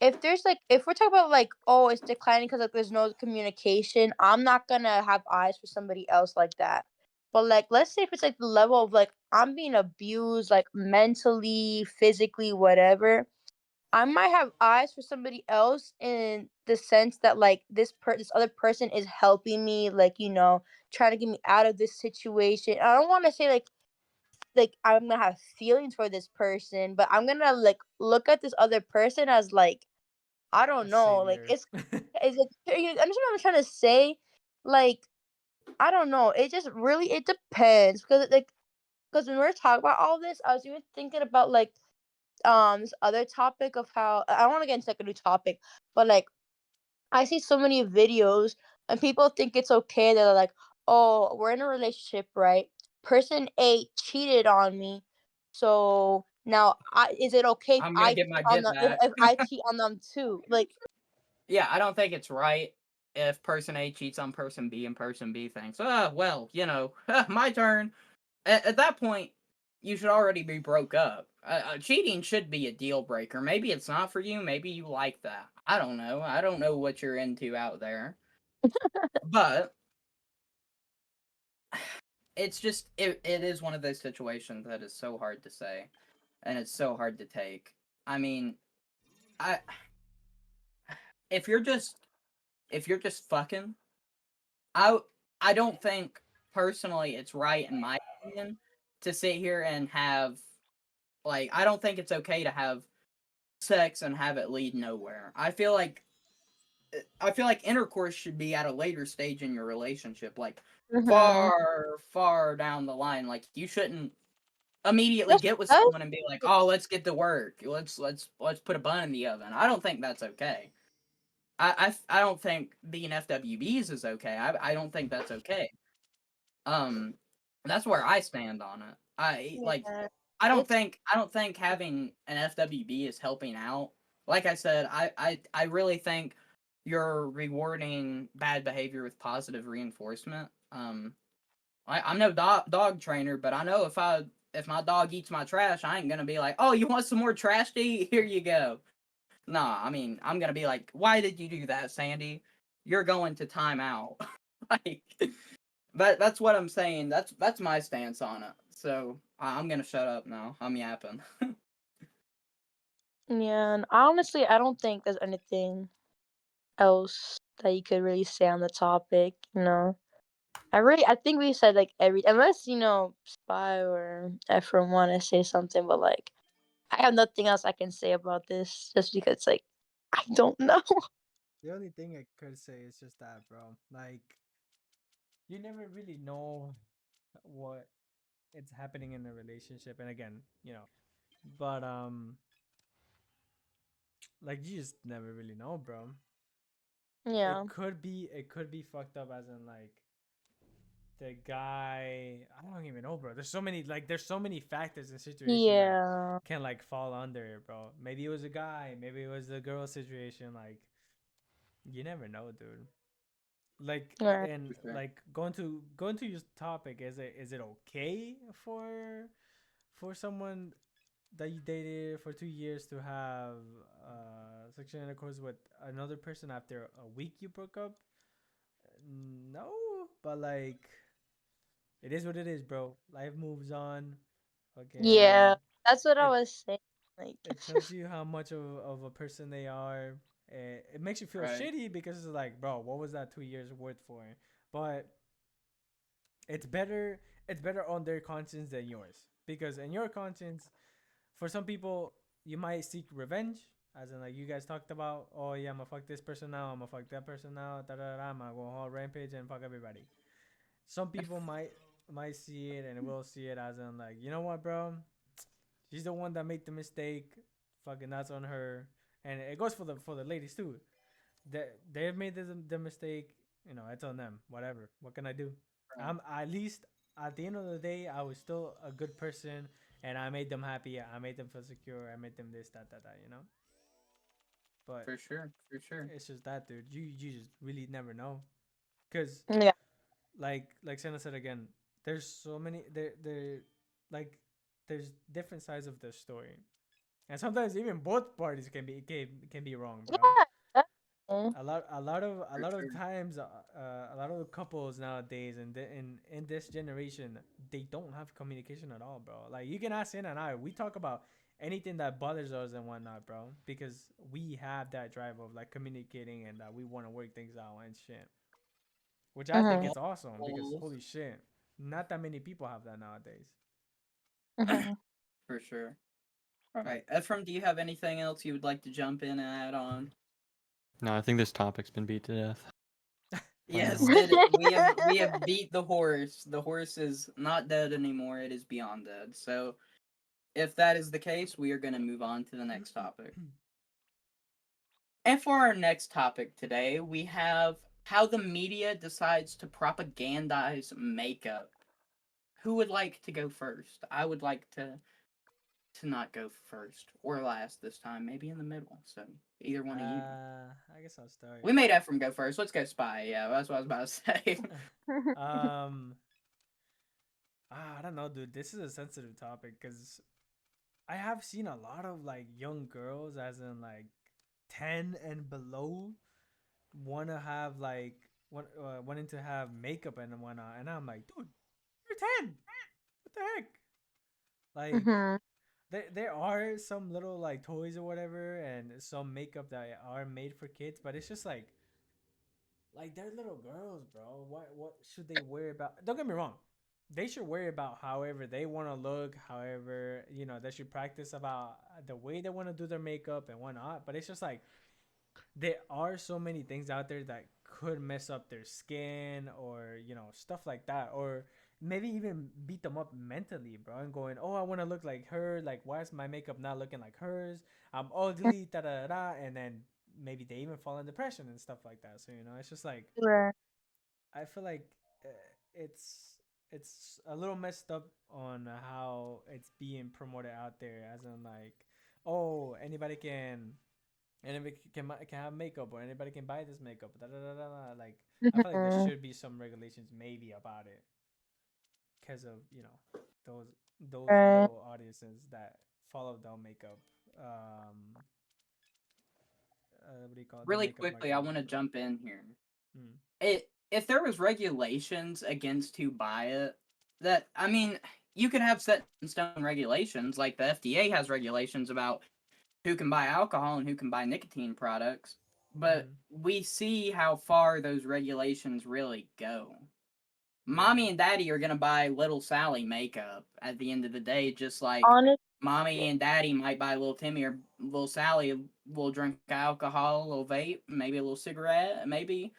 if we're talking about, like, "Oh, it's declining because like, there's no communication," I'm not gonna have eyes for somebody else like that. But, like, let's say if it's, like, the level of, like, I'm being abused, like, mentally, physically, whatever, I might have eyes for somebody else in the sense that, like, this other person is helping me, like, trying to get me out of this situation. I don't wanna say, like, I'm gonna have feelings for this person, but I'm gonna, like, look at this other person as, like, I A don't know, like, savior. it's like you understand what I'm trying to say? Like, I don't know, it just really it depends because when we're talking about all this, I was even thinking about, like, this other topic of how I don't wanna get into, like, a new topic, but, like, I see so many videos and people think it's okay. They're like, "Oh, we're in a relationship, right? Person A cheated on me, so now is it okay if I'm gonna I get cheat my on get them if, back. if I cheat on them too?" Like, Yeah, I don't think it's right if person A cheats on person B and person B thinks, well, my turn. At that point, you should already be broke up. Cheating should be a deal breaker. Maybe it's not for you. Maybe you like that. I don't know. I don't know what you're into out there. But it's just, it is one of those situations that is so hard to say. And it's so hard to take. I mean, I if you're just fucking, I I don't think personally it's right in my opinion to sit here and have like I don't think it's okay to have sex and have it lead nowhere. I feel like intercourse should be at a later stage in your relationship, like mhm. far down the line. Like you shouldn't immediately That's get with that's someone and be like, "Oh, let's get to work. Let's put a bun in the oven." I don't think that's okay. I don't think being FWBs is okay. I don't think that's okay. Um, that's where I stand on it. yeah. It's I don't think having an FWB is helping out. Like I said, I really think you're rewarding bad behavior with positive reinforcement. I'm no dog trainer, but I know if I if my dog eats my trash, I ain't gonna be like, oh, you want some more trash to eat? Here you go. Nah, I mean, I'm gonna be like, why did you do that, Sandy? You're going to timeout. Like, that's what I'm saying. That's my stance on it. So I'm gonna shut up now. I'm yapping. Yeah, and honestly, I don't think there's anything else that you could really say on the topic, you know. I think we said like unless, Spy or Ephraim wanna say something, but like I have nothing else I can say about this just because like I don't know. The only thing I could say is just that, bro. Like, you never really know what it's happening in a relationship, and again, but like you just never really know, bro. Yeah. It could be fucked up, as in like the guy. I don't even know, bro. There's so many factors and situations that Yeah. can like fall under it, bro. Maybe it was a guy, maybe it was the girl situation. Like, you never know, dude. Like, Right. and For sure. like going to your topic, is it okay for someone that you dated for 2 years to have sexual intercourse with another person after a week you broke up? No, but like it is what it is, bro. Life moves on. Yeah. Fucking That's what I it was saying. Like it tells you how much of a person they are. It makes you feel Right. shitty because it's like, bro, what was that 2 years worth for? But it's better on their conscience than yours, because in your conscience, for some people, you might seek revenge, as in like you guys talked about. Oh yeah, I'm gonna fuck this person now, I'm gonna fuck that person now, da da da, I'm gonna go on rampage and fuck everybody. Some people might see it and will see it as in like, you know what, bro, she's the one that made the mistake, fucking that's on her. And it goes for the ladies too. They've made the mistake, it's on them. Whatever. What can I do? Right. I'm at least at the end of the day, I was still a good person, and I made them happy. I made them feel secure. I made them this, that. But For sure. For sure. it's just that, dude. You just really never know, cause yeah. like Senna said again, there's so many like there's different sides of the story, and sometimes even both parties can be wrong, bro. Yeah. Definitely. A For lot of sure. times, a lot of couples nowadays, and in this generation, they don't have communication at all, bro. Like, you can ask Sin and I, we talk about anything that bothers us and whatnot, bro, because we have that drive of like communicating, and that we want to work things out and shit, which I think Mhm. it's awesome, because Goals. holy shit, not that many people have that nowadays. Mhm. For sure. All right, Ephraim, do you have anything else you would like to jump in and add on? No, I think this topic's been beat to death by Yes, now. we have beat the horse. The horse is not dead anymore. It is beyond dead. So if that is the case, we are going to move on to the next topic. And for our next topic today, we have how the media decides to propagandize makeup. Who would like to go first? I would like to not go first or last this time. Maybe in the middle. So either one of you. I guess I'll start. We made Ephraim go first. Let's go Spy. Yeah, that's what I was about to say. um, I don't know, dude. This is a sensitive topic, because I have seen a lot of like young girls, as in like 10 and below, wanna have like wanting to have makeup and whatnot, and I'm like, dude, you're 10. What the heck? Like, Mhm. there are some little like toys or whatever, and some makeup that are made for kids, but it's just like they're little girls, bro. What should they worry about? Don't get me wrong. They should worry about however they want to look, however, they should practice about the way they want to do their makeup and whatnot. But it's just like there are so many things out there that could mess up their skin, or stuff like that, or maybe even beat them up mentally, bro, and going, oh, I want to look like her, like, why is my makeup not looking like hers, I'm ugly, da da da, and then maybe they even fall in depression and stuff like that. So it's just like, Right. I feel like uh, it's it's a little messed up on how it's being promoted out there, as in like, oh, anybody can have makeup, or anybody can buy this makeup. Da, da, da, da, da. Like, I feel like there Mhm. should be some regulations maybe about it, because of those those Right. little audiences that follow the makeup. What do you call it? The Really makeup quickly, market I and want to stuff. jump in here. Mm. If there was regulations against who buy it, that I mean, you could have set in stone regulations, like the FDA has regulations about who can buy alcohol and who can buy nicotine products, but Mm. we see how far those regulations really go. Yeah. Mommy and daddy are gonna buy little Sally makeup at the end of the day, just like Honest. mommy and daddy might buy little Timmy or little Sally will drink alcohol, a little vape, maybe a little cigarette, maybe.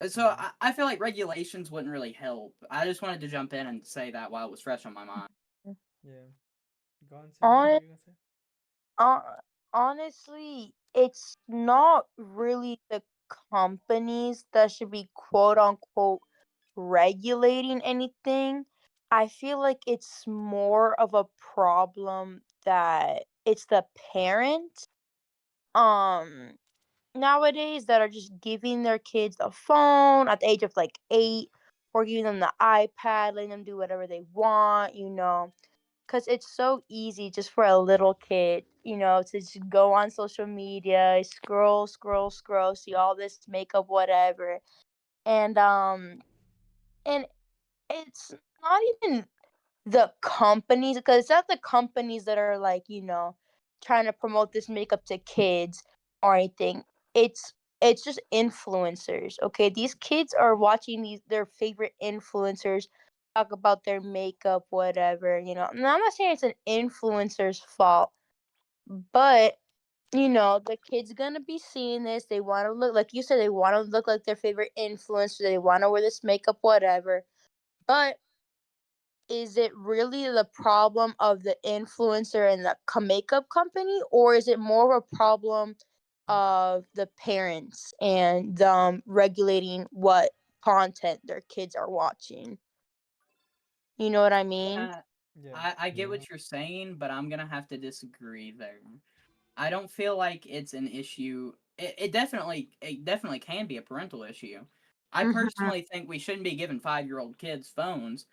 So Yeah. I feel like regulations wouldn't really help. I just wanted to jump in and say that while it was fresh on my mind. Yeah. Go on, Sim. What Honest. were you gonna say? Uh, honestly, it's not really the companies that should be quote unquote regulating anything. I feel like it's more of a problem that it's the parents nowadays that are just giving their kids a phone at the age of like 8 or giving them the iPad, letting them do whatever they want, because it's so easy just for a little kid, to just go on social media, scroll, scroll, scroll, see all this makeup, whatever, and and it's not even the companies, because it's not the companies that are like, trying to promote this makeup to kids or anything. It's just influencers. Okay, these kids are watching their favorite influencers talk about their makeup, whatever. And I'm not saying it's an influencer's fault, but the kid's gonna be seeing this. They want to look, like you said, they want to look like their favorite influencer. They want to wear this makeup, whatever. But is it really the problem of the influencer and the makeup company, or is it more of a problem of the parents and regulating what content their kids are watching? You know what I mean? Uh, Yeah. I get Yeah. what you're saying, but I'm gonna have to disagree there. I don't feel like it's an issue. It definitely can be a parental issue. I Mhm. personally think we shouldn't be giving 5-year-old kids phones,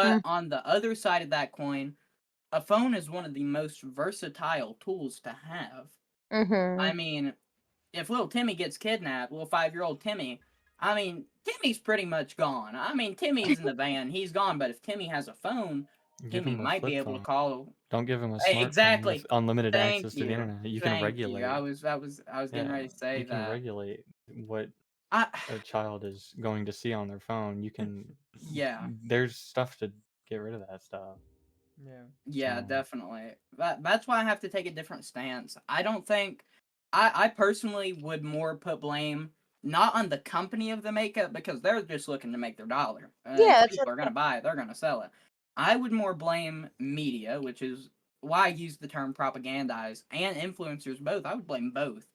Mhm. but on the other side of that coin, a phone is one of the most versatile tools to have. I Mhm. mean, if little Timmy gets kidnapped, little 5-year-old Timmy, I mean, Timmy's pretty much gone. I mean, Timmy's in the van, he's gone, but if Timmy has a phone, Give Timmy him a might be flip able to phone. call. Don't give him a smartphone with Exactly. unlimited Thank access to the you. internet. You can Thank you. I regulate. was I was I was getting Yeah, ready to say you can that. regulate what I a child is going to see on their phone. You can. yeah. There's stuff to get rid of that stuff. Yeah. Yeah, So definitely. That's why I have to take a different stance. I don't think I personally would more put blame not on the company of the makeup because they're just looking to make their dollar. Yeah, If that's people are gonna buy it, they're gonna sell it. I would more blame media, which is why I use the term propagandize, and influencers both. I would blame both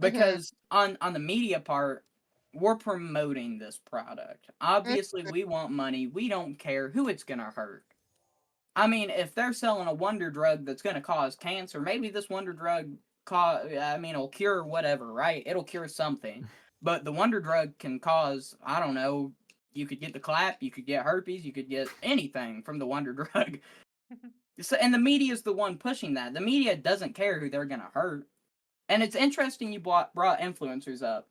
mhm. because on the media part, we're promoting this product. Obviously, Mhm. we want money. We don't care who it's gonna hurt. I mean, if they're selling a wonder drug that's going to cause cancer, maybe this wonder drug, it'll cure whatever, right? It'll cure something. But the wonder drug can cause, I don't know, you could get the clap, you could get herpes, you could get anything from the wonder drug. So, and the media is the one pushing that. The media doesn't care who they're going to hurt. And it's interesting you brought influencers up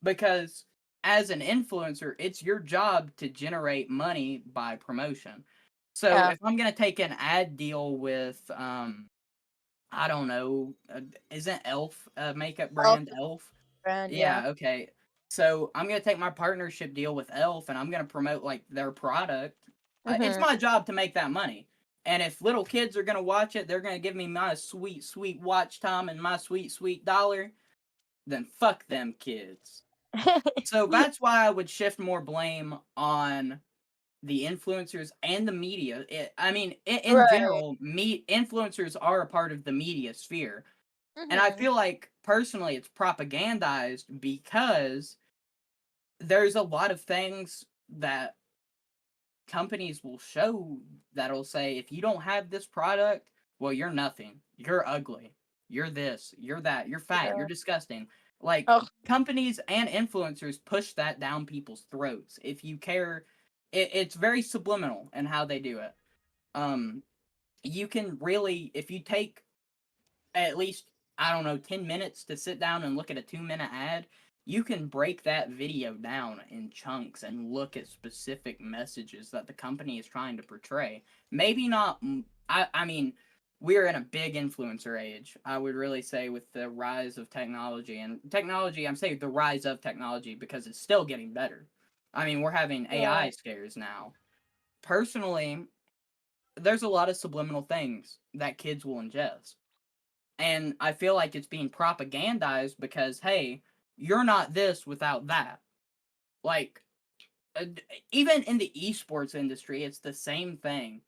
because as an influencer, it's your job to generate money by promotion. So Yeah. if I'm gonna take an ad deal with, I don't know, isn't Elf a makeup Elf brand? is Elf, a brand, yeah. yeah, okay. So I'm gonna take my partnership deal with Elf, and I'm gonna promote like their product. It's Mhm. my job to make that money. And if little kids are gonna watch it, they're gonna give me my sweet, sweet watch time and my sweet, sweet dollar. Then fuck them kids. So Yeah. that's why I would shift more blame on the influencers and the media. I mean, in Right. general, influencers are a part of the media sphere, and I Mhm. feel like personally it's propagandized because there's a lot of things that companies will show that'll say if you don't have this product, well, you're nothing. You're ugly. You're this. You're that. You're fat. You're Yeah. disgusting. Like Oh, companies and influencers push that down people's throats. If you care, it's very subliminal in how they do it. Um, you can really, if you take at least, I don't know, 10 minutes to sit down and look at a 2-minute ad, you can break that video down in chunks and look at specific messages that the company is trying to portray. Maybe not, I mean, we're in a big influencer age, I would really say, with the rise of technology. And technology, I'm saying the rise of technology because it's still getting better. I mean, we're having AI Yeah. scares now. Personally, there's a lot of subliminal things that kids will ingest. And I feel like it's being propagandized because, hey, you're not this without that. Like, even in the esports industry, it's the same thing.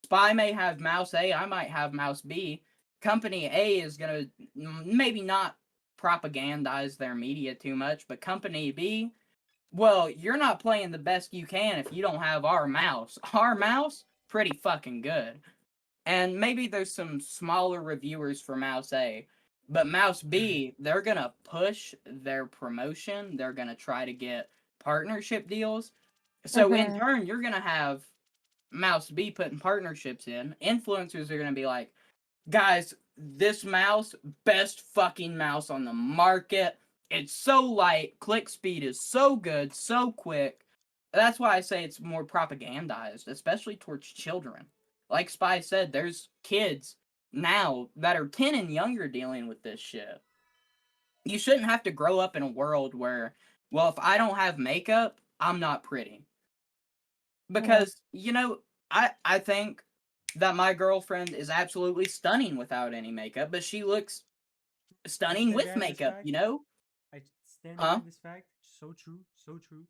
Spy may have mouse A, I might have mouse B. Company A is going to maybe not propagandize their media too much, but company B, well, you're not playing the best you can if you don't have our mouse. Our mouse, pretty fucking good. And maybe there's some smaller reviewers for Mouse A, but Mouse B, they're gonna push their promotion. They're gonna try to get partnership deals. So in Mhm. turn, you're gonna have Mouse B putting partnerships in. Influencers are gonna be like, guys, this mouse, best fucking mouse on the market. It's so light, click speed is so good, so quick. That's why I say it's more propagandized, especially towards children. Like Spy said, there's kids now that are 10 and younger dealing with this shit. You shouldn't have to grow up in a world where, well, if I don't have makeup, I'm not pretty. Yeah. Because, I think that my girlfriend is absolutely stunning without any makeup, but she looks I stunning stand with behind this makeup, fact. I stand Huh? behind this fact. So true. So true.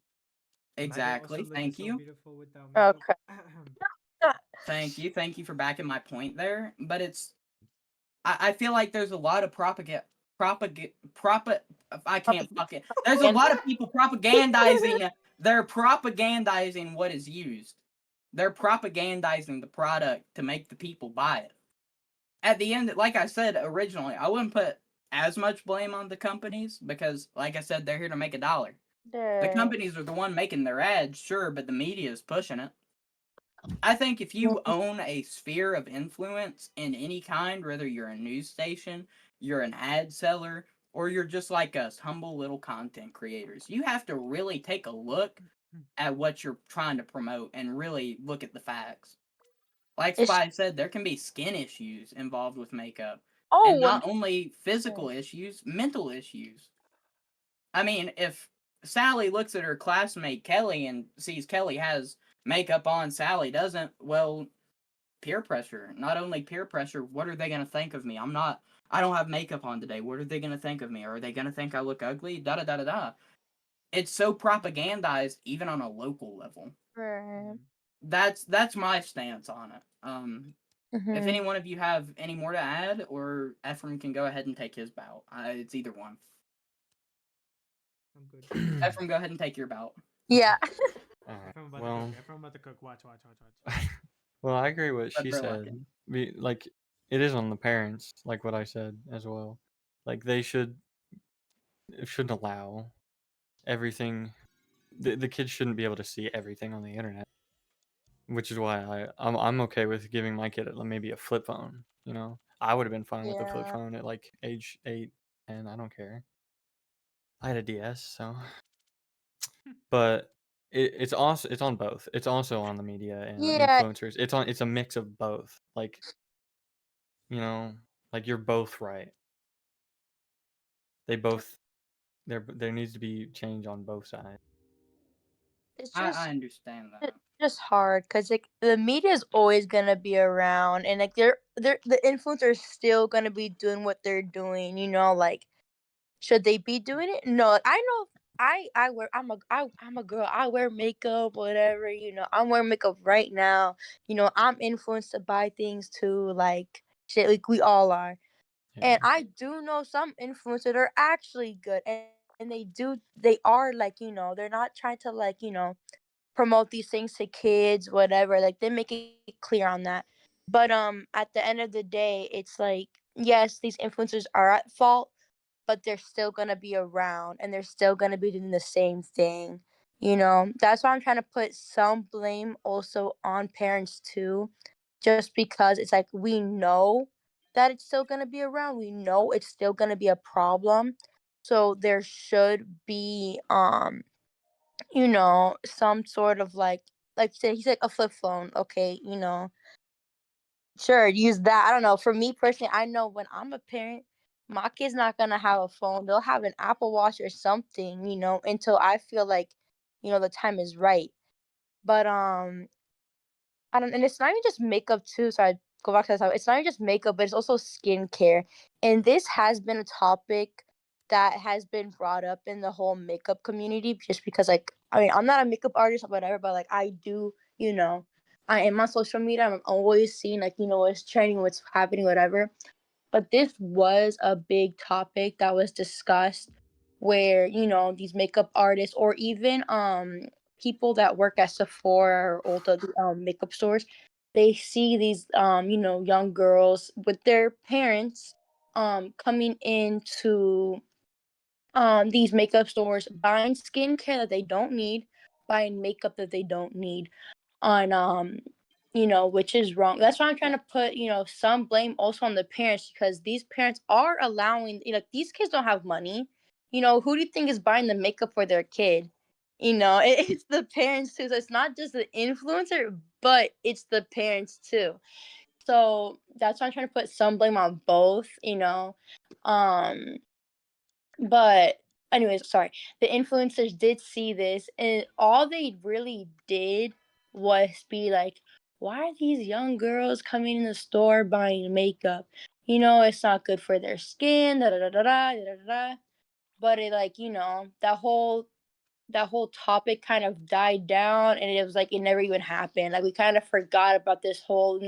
My girl also Exactly. looks Thank so you. beautiful without makeup. Okay. Thank you. Thank you for backing my point there. But I feel like there's a lot of I can't fuck it. There's a lot of people propagandizing. They're propagandizing what is used. They're propagandizing the product to make the people buy it. At the end, like I said originally, I wouldn't put as much blame on the companies because, like I said, they're here to make a dollar. The Right. companies are the one making their ads, sure, but the media is pushing it. I think if you own a sphere of influence in any kind, whether you're a news station, you're an ad seller, or you're just like us, humble little content creators, you have to really take a look at what you're trying to promote and really look at the facts. Like It's Spy said, there can be skin issues involved with makeup, oh and one. not only physical issues, mental issues. I mean, if Sally looks at her classmate Kelly and sees Kelly has makeup on, Sally doesn't, well, peer pressure. Not only peer pressure, what are they going to think of me? I don't have makeup on today. What are they going to think of me? Are they going to think I look ugly? Da da da da da. It's so propagandized even on a local level. Right. That's my stance on it. If Mhm. any one of you have any more to add, or Ephraim can go ahead and take his bout. It's either one. I'm good. Ephraim, go ahead and take your bout. Yeah. Alright, If I'm about to well, cook. If I'm about to cook. Watch. Watch. Watch. Watch. well, I agree with what But she we're said. looking. Like, it is on the parents, like what I said as well. Like, they shouldn't allow everything. The kids shouldn't be able to see everything on the internet, which is why I'm okay with giving my kid maybe a flip phone. You know, I would have been fine with a flip Yeah. phone at like age 8, and I don't care. I had a DS, so. But it's also it's on both. It's also on the media and Yeah. influencers. It's a mix of both. Like, you know, like you're both right. They both there needs to be change on both sides. It's I understand that. just hard because like the media is always gonna be around, and like they're the influencers still gonna be doing what they're doing. Like should they be doing it? No, like, I know. I wear I'm a girl. I wear makeup, whatever. I'm wearing makeup right now. I'm influenced to buy things too. Like shit, like we all are. Yeah. And I do know some influencers that are actually good, and they are like they're not trying to like promote these things to kids, whatever. Like they make it clear on that. But at the end of the day, it's like yes, these influencers are at fault, but they're still gonna be around and they're still gonna be doing the same thing. That's why I'm trying to put some blame also on parents too. just because it's like we know that it's still gonna be around. We know it's still gonna be a problem. So there should be some sort of like you said, he's like a flip phone, okay, sure, use that. I don't know. For me personally, I know when I'm a parent, my kid's not gonna have a phone. They'll have an Apple Watch or something, until I feel like, the time is right. But I don't, and it's not even just makeup too. So I go back to that. It's not even just makeup, but it's also skincare. And this has been a topic that has been brought up in the whole makeup community, just because, like, I mean, I'm not a makeup artist or whatever, but like, I do, I am on social media. I'm always seeing, like, what's trending, what's happening, whatever. But this was a big topic that was discussed, where, these makeup artists, or even people that work at Sephora or Ulta, makeup stores, they see these young girls with their parents coming into these makeup stores, buying skincare that they don't need, buying makeup that they don't need, on which is wrong. That's why I'm trying to put, some blame also on the parents, because these parents are allowing, these kids don't have money. Who do you think is buying the makeup for their kid? It's the parents too. So it's not just the influencer, but it's the parents too. So that's why I'm trying to put some blame on both. Um but anyways, sorry. The influencers did see this, and all they really did was be like, why are these young girls coming in the store buying makeup? It's not good for their skin, da da da da da da da da. But it, like, that whole topic kind of died down, and it was like it never even happened. Like, we kind of forgot about this whole,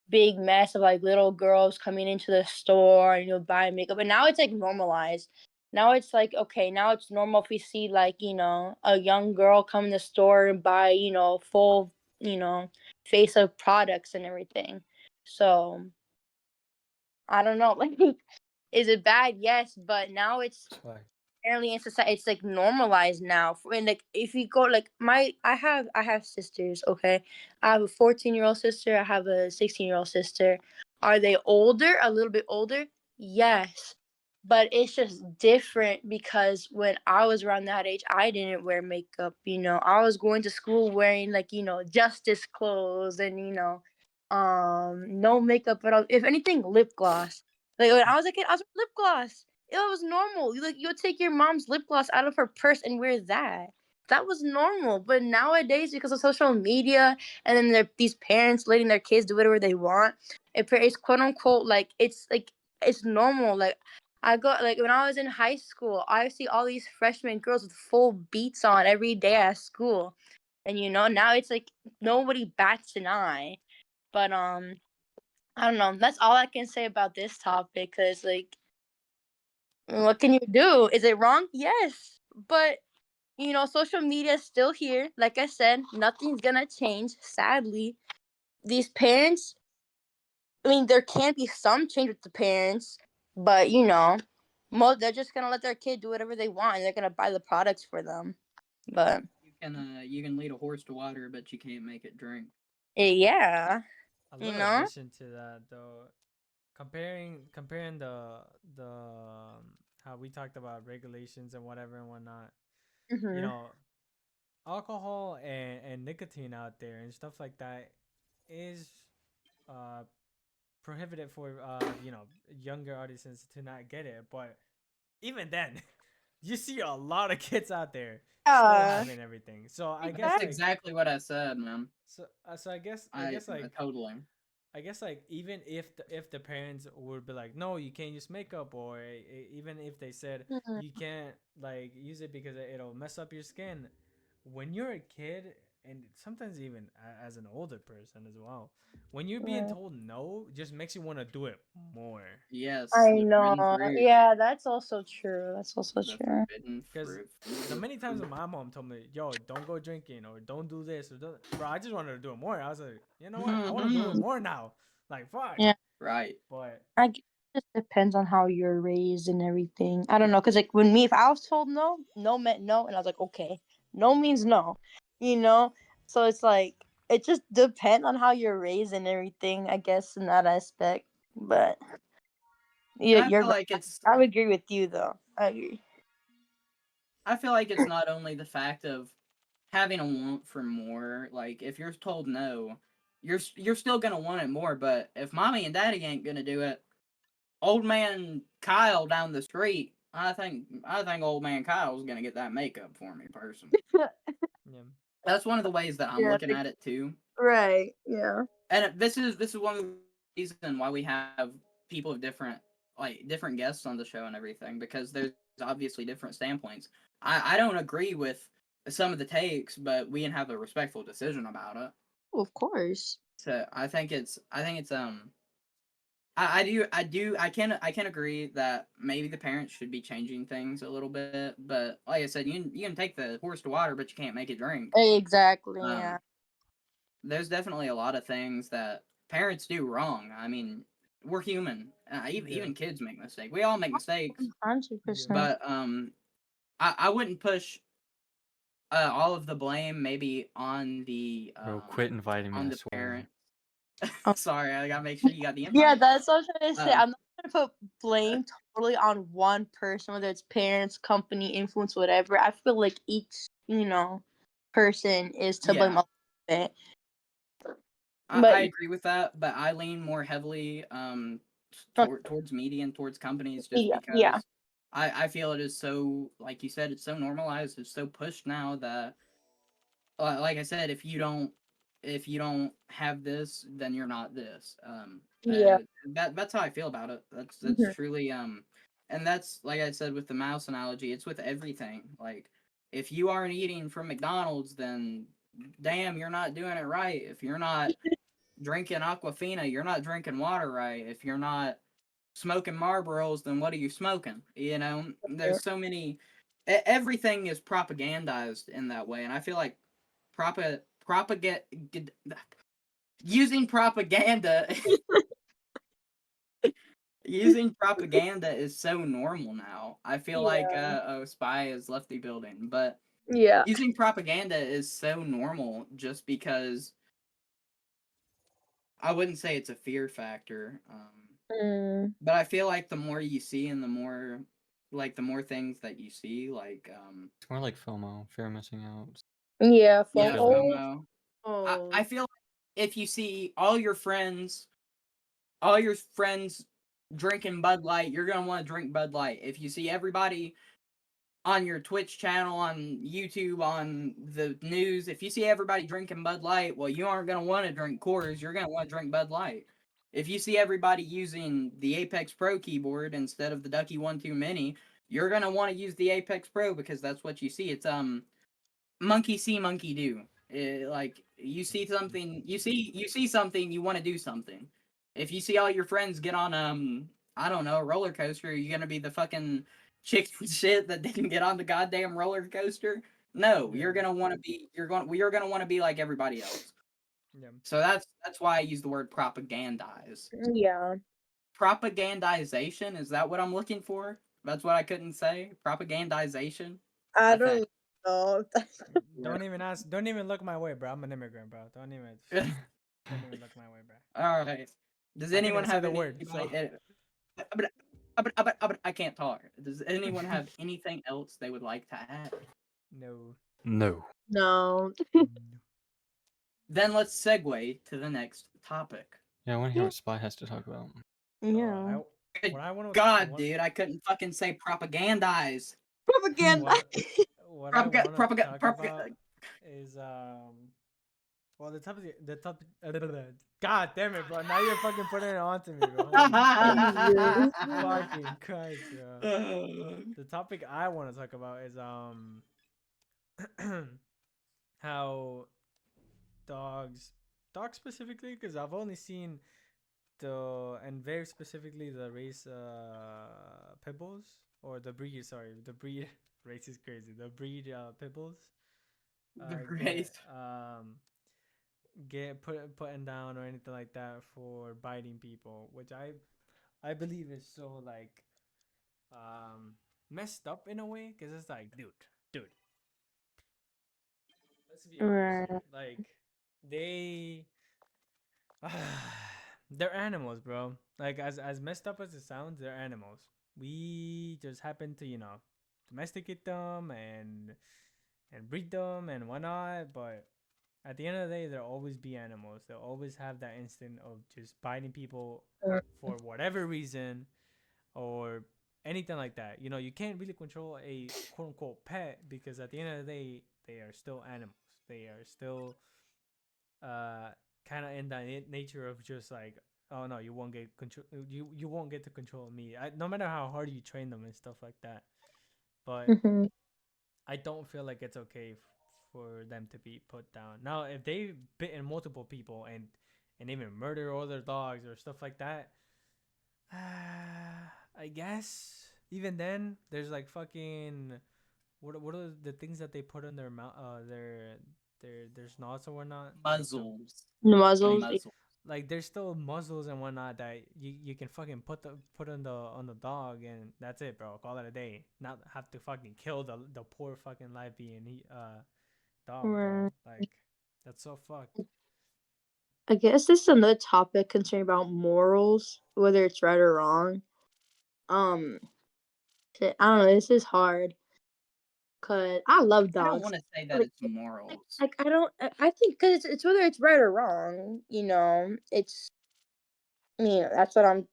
big mess of like little girls coming into the store and buying makeup. And now it's like normalized. Now it's like, okay, now it's normal if we see, like, a young girl come in the store and buy, full, face of products and everything. So I don't know. Like, is it bad? Yes, but now it's It's fine. apparently in society, it's like normalized now. And like, if you go, like, I have sisters, okay? I have a 14-year-old sister, I have a 16-year-old sister. Are they older, a little bit older? Yes, but it's just different, because when I was around that age, I didn't wear makeup. I was going to school wearing, like, justice clothes, and no makeup at all. If anything, lip gloss. Like, when I was a kid, I was wearing lip gloss. It was normal. You'll take your mom's lip gloss out of her purse and wear that. That was normal. But nowadays, because of social media, and then these parents letting their kids do whatever they want, it's quote unquote, like, it's normal. Like, I go, like, when I was in high school, I see all these freshman girls with full beats on every day at school, and now it's like nobody bats an eye. But I don't know. That's all I can say about this topic, because, like, what can you do? Is it wrong? Yes. But, social media is still here. Like I said, nothing's gonna change, sadly. These parents, I mean, there can be some change with the parents, but, most, they're just gonna let their kid do whatever they want, and they're gonna buy the products for them. But You can lead a horse to water, but you can't make it drink. yeah, A you little know? addition to that though, comparing how we talked about regulations and whatever and whatnot. You Mhm. know, alcohol and nicotine out there and stuff like that is uh prohibited for younger audiences to not get it. But even then, you see a lot of kids out there still Yeah, having everything. So I guess That's exactly. like exactly what I said, man. so I I, guess like totally. I guess like even if the parents would be like, no, you can't use makeup, or even if they said Mhm. you can't like use it because it'll mess up your skin, when you're a kid, and sometimes even as an older person as well, when you're being Yeah. told no, just makes you want to do it more. Yes, I the know. forbidden fruit. Yeah, that's also true. That's also The true. forbidden Because fruit. the many times when my mom told me, "Yo, don't go drinking or don't do this or don't," bro, I just wanted to do it more. I was like, you know what? I want to do it more now. Like fuck. Yeah. Right. But It just depends on how you're raised and everything. I don't know, cause like if I was told no, no meant no, and I was like, okay, no means no, you know. So it's like, it just depends on how you're raised and everything, I guess, in that aspect. But yeah, And I you're feel right. like it's I would agree with you though. I agree. I feel like it's not only the fact of having a want for more. Like if you're told no, you're still gonna want it more. But if mommy and daddy ain't gonna do it, old man Kyle down the street, I think old man Kyle's gonna get that makeup for me personally. Yeah. That's one of the ways that I'm Yeah, looking at it too. right. Yeah. And this is one of the reasons why we have people of different guests on the show and everything, because there's obviously different standpoints. I don't agree with some of the takes, but we can have a respectful decision about it. Of course. So I think it's I can agree that maybe the parents should be changing things a little bit, but like I said, you can take the horse to water, but you can't make it drink. Exactly. Yeah. Um, there's definitely a lot of things that parents do wrong. I mean, we're human. Yeah. Even kids make mistakes. We all make mistakes, 100%. but I wouldn't push all of the blame maybe Bro, quit inviting me, on I the swear. parent. Oh. Sorry, I gotta make sure you got the Yeah, invite. that's what I'm trying to say. Um, I'm not gonna put blame totally on one person, whether it's parents, company, influence, whatever. I feel like each, person is to blame yeah, a little bit. I, But I agree with that, but I lean more heavily uh, towards media and towards companies just yeah, yeah, because I feel it is so, like you said, it's so normalized, it's so pushed now that like I said, if you don't have this, then you're not this. yeah. That's how I feel about it. That's Mhm. truly and that's like I said with the mouse analogy. It's with everything. Like if you aren't eating from McDonald's, then damn, you're not doing it right. If you're not drinking Aquafina, you're not drinking water right. If you're not smoking Marlboros, then what are you smoking? There's so many. Everything is propagandized in that way, and I feel like propaganda using propaganda using propaganda is so normal now. I feel like Yeah, spy has left the building, but yeah. using propaganda is so normal just because I wouldn't say it's a fear factor. Mm, But I feel like the more you see and the more things that you see, It's more like FOMO, fear of missing out. yeah. I yeah, feel that. FOMO. I feel like if you see all your friends drinking Bud Light, you're gonna want to drink Bud Light. If you see everybody on your Twitch channel, on YouTube, on the news, if you see everybody drinking Bud Light, well, you aren't gonna want to drink Coors. You're gonna want to drink Bud Light. If you see everybody using the Apex Pro keyboard instead of the Ducky 1-2 Mini, you're gonna want to use the Apex Pro because that's what you see. It's monkey see, monkey do. Like you see something, you see something, you want to do something. If you see all your friends get on I don't know, a roller coaster, you're gonna be the fucking chicken shit that didn't get on the goddamn roller coaster. No, Yeah. you're gonna want to be like everybody else. Yeah. So that's why I use the word propagandize. yeah. Propagandization, is that what I'm looking for? That's what I couldn't say. Propagandization. I I think. don't know. Don't even ask. Don't even look my way, bro. I'm an immigrant, bro. Don't even. Don't even look my way, bro. All right. Does I can't anyone even say have the any word. So like? I can't talk. Does anyone have anything else they would like to add? no. No. No. No. Then let's segue to the next topic. Yeah, I want to hear Yeah. what Spy has to talk about. So Yeah. Good what I want to God, what dude, I couldn't fucking say propagandize. Propaganda. what what I Propaganda, want to propaganda, talk about propaganda. is well the topic God damn it, bro. Now you're fucking putting it onto me, bro. Holy Jesus. fucking Christ, bro. The topic I want to talk about is how dogs dogs specifically, because I've only seen and very specifically the race pit bulls, or the breed, sorry, the breed race is crazy, the breed pit bulls The get race. putting down or anything like that for biting people, which I believe is so like messed up in a way, because it's like dude, let's be honest Right. here. Like, they they're animals, bro. Like as messed up as it sounds, they're animals. We just happen to, domesticate them and breed them and whatnot, but at the end of the day, there'll always be animals. They'll always have that instinct of just biting people for whatever reason or anything like that. You can't really control a quote unquote pet because at the end of the day, they are still animals. They are still uh kind of in that nature of just like, oh no, you won't get control. You won't get to control me. No matter how hard you train them and stuff like that. But Mhm. I don't feel like it's okay for them to be put down. Now, if they bitten multiple people and even murder other dogs or stuff like that, I guess even then there's like fucking what are the things that they put in their mouth their snots or whatnot, like the Muzzles. The I mean muzzles. muzzles. like there's still muzzles and whatnot that you can fucking put on the dog and that's it, bro. Call it a day. Not have to fucking kill the poor fucking live being dog, bro. Right. Like that's so fucked. I guess this is another topic concerning about morals, whether it's right or wrong. Um, I don't know. This is hard because I love I don't dogs. want to say that Like, it's morals. I don't. I think because it's whether it's right or wrong. It's. That's what I'm.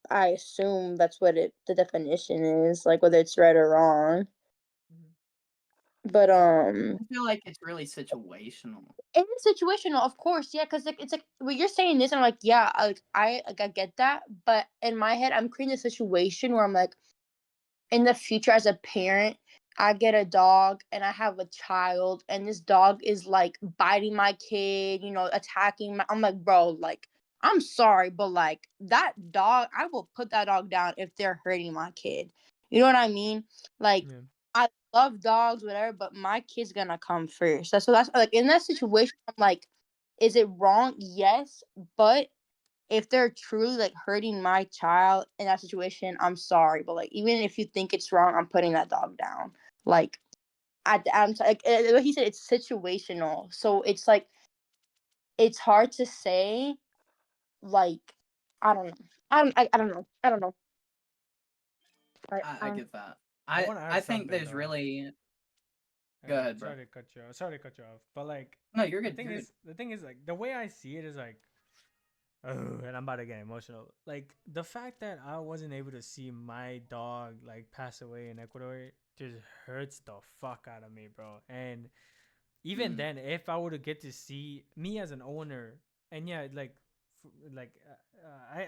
I assume that's what the definition is, like whether it's right or wrong. Mhm. But I feel like it's really situational. it is situational, of course, yeah, because like it's like when you're saying this, I'm like, yeah, I get that, but in my head, I'm creating a situation where I'm like, in the future as a parent, I get a dog and I have a child and this dog is like biting my kid, attacking I'm like, bro, like I'm sorry, but like that dog, I will put that dog down if they're hurting my kid. You know what I mean? Like Yeah. I love dogs, whatever, but my kid's gonna come first. So that's like in that situation, I'm like, is it wrong? Yes, but if they're truly like hurting my child in that situation, I'm sorry, but like even if you think it's wrong, I'm putting that dog down. Like like what he said, it's situational, so it's like it's hard to say. Like I don't know. I don't know. I don't know. I get that. I want to I add think something there's though. really. Go ahead, bro. Sorry to cut you off. Sorry to cut you off. But like No, you're good. You're good. the thing is like the way I see it is like, oh, and I'm about to get emotional. Like the fact that I wasn't able to see my dog like pass away in Ecuador just hurts the fuck out of me, bro. And even Mm. then, if I were to get to see me as an owner, and yeah, like,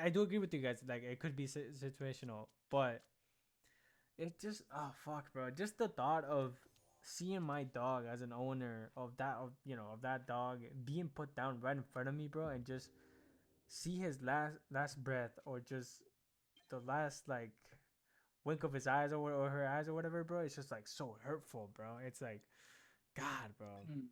I do agree with you guys. Like, it could be situational, but it just fuck, bro. Just the thought of seeing my dog as an owner of that dog being put down right in front of me, bro, and just see his last breath or just the last like wink of his eyes or her eyes or whatever, bro. It's just like so hurtful, bro. It's like God, bro. Mm.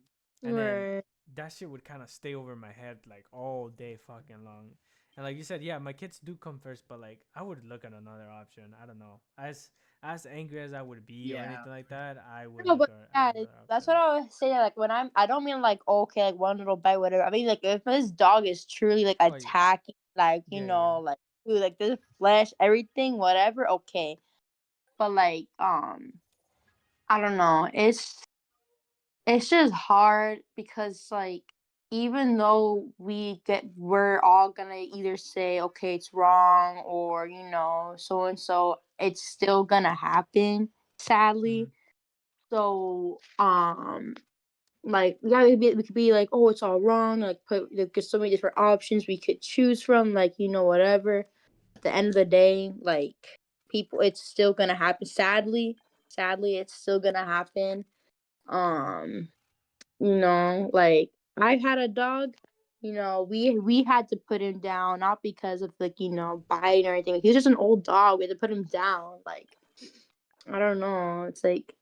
And then Right. that shit would kind of stay over my head like all day fucking long. And like you said, yeah, my kids do come first, but like I would look at another option. I don't know. As angry as I would be or Yeah. anything like that, I would No, look but at yeah, another that's option. what I was saying. Like when I don't mean like okay, like one little bite, whatever. I mean like if this dog is truly like Oh yeah, attacking, like yeah. like ooh, like this flesh, everything, whatever. Okay, but like I don't know. It's just hard because like even though we're all gonna either say okay it's wrong or so and so, it's still gonna happen, Mm-hmm. sadly. So like yeah, we could be like, oh, it's all wrong, like put like, there's so many different options we could choose from, like whatever. At the end of the day, like people, it's still gonna happen, sadly it's still gonna happen. um like I had a dog. We had to put him down, not because of like biting or anything. Like, he was just an old dog. We had to put him down. Like I don't know. It's like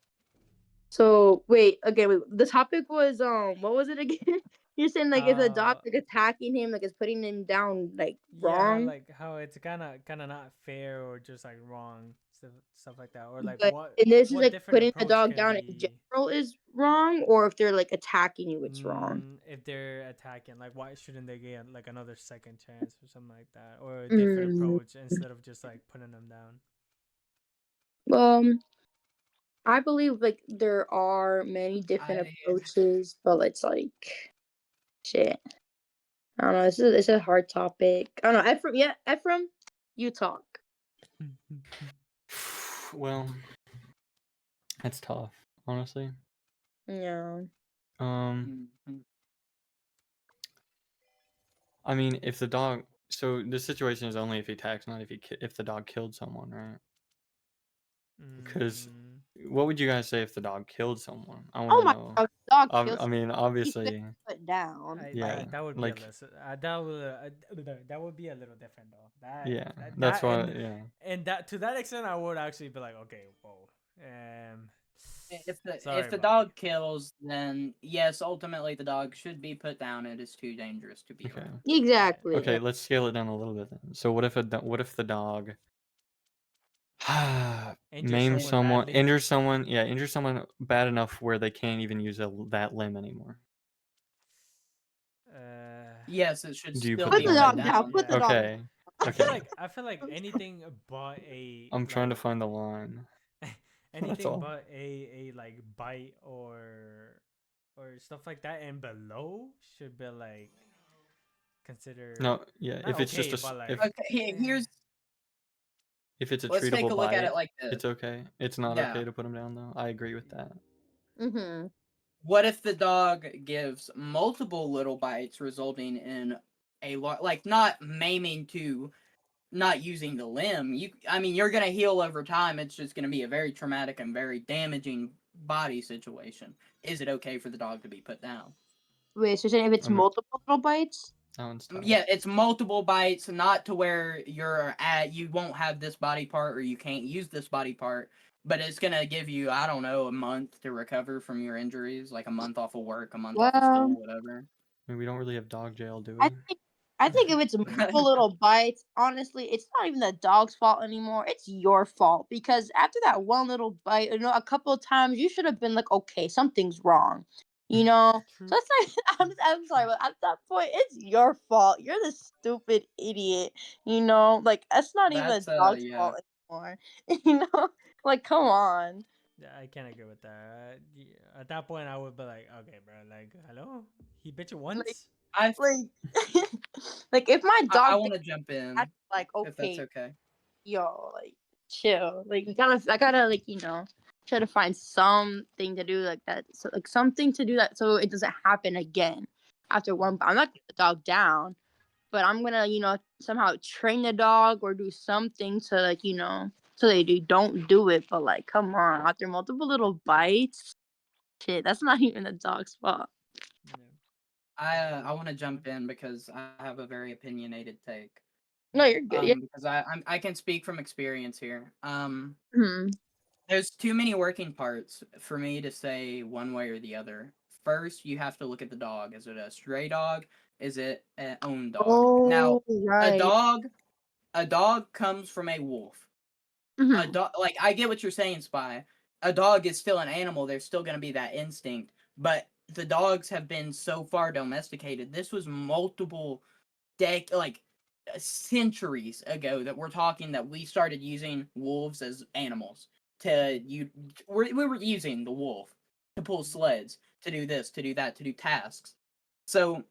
so. Wait. Okay. Wait. The topic was what was it again? You're saying like if a dog Uh, like attacking him, like is putting him down like yeah, wrong. like how it's kind of not fair or just like wrong stuff like that, or like But and this is what like different putting the approach dog can down in be general is wrong, or if they're like attacking you, it's wrong. if they're attacking, like why shouldn't they get like another second chance or something like that, or a different Mm. approach instead of just like putting them down? Um, I believe like there are many different I approaches, but it's like shit. I don't know. This is a hard topic. I don't know. Ephraim, yeah, Ephraim, you talk. Well, that's tough, honestly. Yeah. Um, Mhm. I mean, if the dog, so the situation is only if he attacks, not if the dog killed someone, right? Because Mm, what would you guys say if the dog killed someone? I want Oh to my know. god, dog I kills. mean, He's obviously, put down. yeah, that would be a like, less that would be a little different though. yeah, That, that's that why, yeah. and that to that extent, I would actually be like, okay, whoa, If sorry, the buddy. dog kills, then yes, ultimately the dog should be put down. It is too dangerous to be Okay. around. Yeah. Exactly. Okay, let's scale it down a little bit then. So what if the dog Injure someone badly. injure someone bad enough where they can't even use that limb anymore. Yes, it should Do you still put the Put be the dog put dog down? down. down. Put the Yeah. dog. Okay. I Okay. feel like anything but a I'm trying to find the line. That's anything all. but a like bite or stuff like that and below should be like considered No, yeah, not if it's just okay, a s- but like Okay, here's if it's a let's take treatable a look at bite, it like this. it's okay. It's not Yeah. okay to put him down though. I agree with that. Mm-hmm. What if the dog gives multiple little bites, resulting in a lot, like not maiming to not using the limb? I mean, you're gonna heal over time. It's just gonna be a very traumatic and very damaging body situation. Is it okay for the dog to be put down? Wait, so you're saying if it's I'm a- multiple little bites? That one's tough. Yeah, it's multiple bites, not to where you won't have this body part or you can't use this body part, but it's gonna give you, I don't know, a month to recover from your injuries, like a month off of work, a month off of Well, school, whatever. I mean, we don't really have dog jail, do I we? think I think if it's multiple little bites, honestly, it's not even the dog's fault anymore. It's your fault because after that one little bite, a couple of times you should have been like, okay, something's wrong. So true. it's like I'm sorry, but at that point, it's your fault. You're the stupid idiot. Like that's not even That's the dog's yeah. fault anymore. You know, like come on. Yeah, I can't agree with that. Yeah, at that point, I would be like, okay, bro, like, hello, he bit you Like once. I like like if my I dog want did to jump that, in like if that's okay, okay. yo, like chill. Like I gotta like try to find something to do like that. So like something to do that so it doesn't happen again after one. I'm not gonna put the dog down, but I'm gonna somehow train the dog or do something to like so they don't do it. But like, come on, after multiple little bites, shit, that's not even the dog's fault. Yeah. I want to jump in because I have a very opinionated take. No, you're good. Yeah. Because I can speak from experience here. Hmm. There's too many working parts for me to say one way or the other. First, you have to look at the dog. Is it a stray dog? Is it an own dog? Now, Oh, a right. dog a dog comes from a wolf. A Hmm. dog, like, I get what you're saying, Spy. A dog is still an animal. There's still going to be that instinct, but the dogs have been so far domesticated. This was multiple centuries ago that we're talking that we started using wolves as animals we were using the wolf to pull sleds, to do this, to do that, to do tasks. So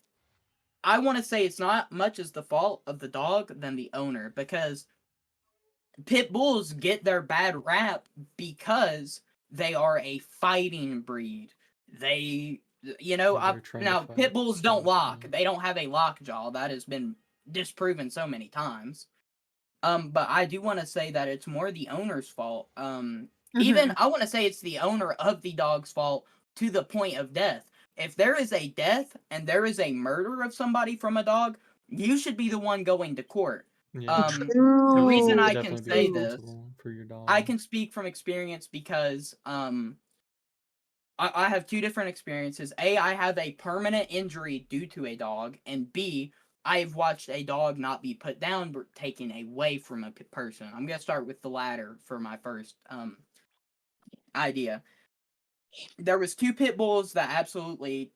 I want to say it's not much as the fault of the dog than the owner, because pit bulls get their bad rap because they are a fighting breed. They, They're trained to now pit fight. bulls don't So, lock. yeah. They don't have a lock jaw. That has been disproven so many times. But I do want to say that it's more the owner's fault. Even Hmm. I want to say it's the owner of the dog's fault to the point of death. If there is a death and there is a murder of somebody from a dog, you should be the one going to court. Yeah. The You reason should True. I can definitely be say True. this, responsible for your I dog. can speak from experience because I have two different experiences. A, I have a permanent injury due to a dog, and B, I've watched a dog not be put down but taken away from a person. I'm gonna start with the latter for my first idea. There was 2 pit bulls that absolutely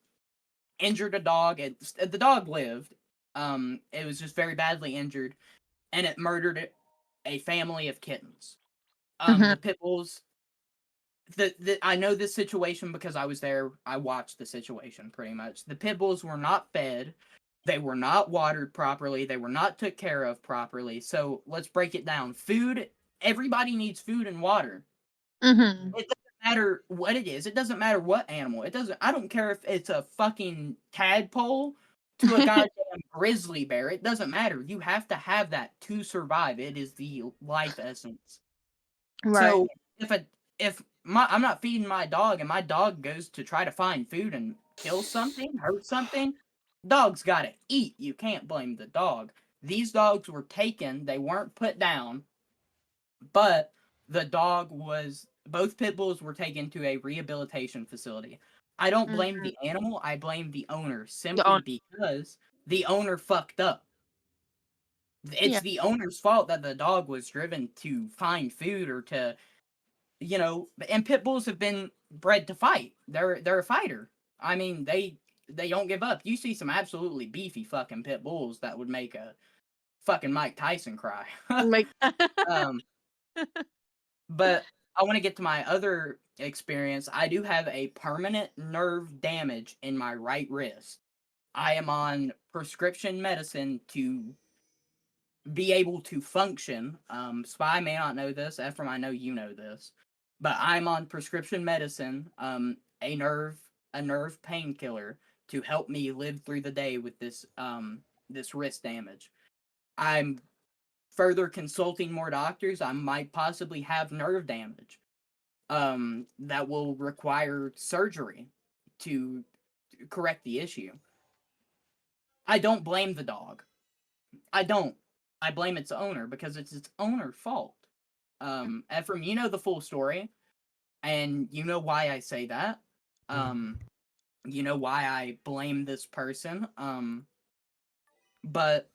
injured a dog. The dog lived. It was just very badly injured, and it murdered a family of kittens. Mhm. The pit bulls. I know this situation because I was there. I watched the situation pretty much. The pit bulls were not fed. They were not watered properly. They were not took care of properly. So let's break it down. Food. Everybody needs food and water. Mhm. It doesn't matter what it is. It doesn't matter what animal. It doesn't. I don't care if it's a fucking tadpole to a goddamn grizzly bear. It doesn't matter. You have to have that to survive. It is the life essence. Right. So if I'm not feeding my dog and my dog goes to try to find food and kill something, hurt something, dog's gotta eat. You can't blame the dog. These dogs were taken. They weren't put down, but the dog was. Both pit bulls were taken to a rehabilitation facility. I don't blame Mhm. the animal. I blame the owner The simply because the owner fucked up. It's Yeah. the owner's fault that the dog was driven to find food or to, and pit bulls have been bred to fight. They're a fighter. I mean, they don't give up. You see some absolutely beefy fucking pit bulls that would make a fucking Mike Tyson cry. Like. um, but I want to get to my other experience. I do have a permanent nerve damage in my right wrist. I am on prescription medicine to be able to function. Spy may not know this. Ephraim, I know you know this, but I'm on prescription medicine, a nerve painkiller to help me live through the day with this wrist damage. I'm further consulting more doctors. I might possibly have nerve damage, that will require surgery to correct the issue. I don't blame the dog. I don't. I blame its owner because it's its owner's fault. Ephraim, you know the full story, and you know why I say that. Um, you know why I blame this person. But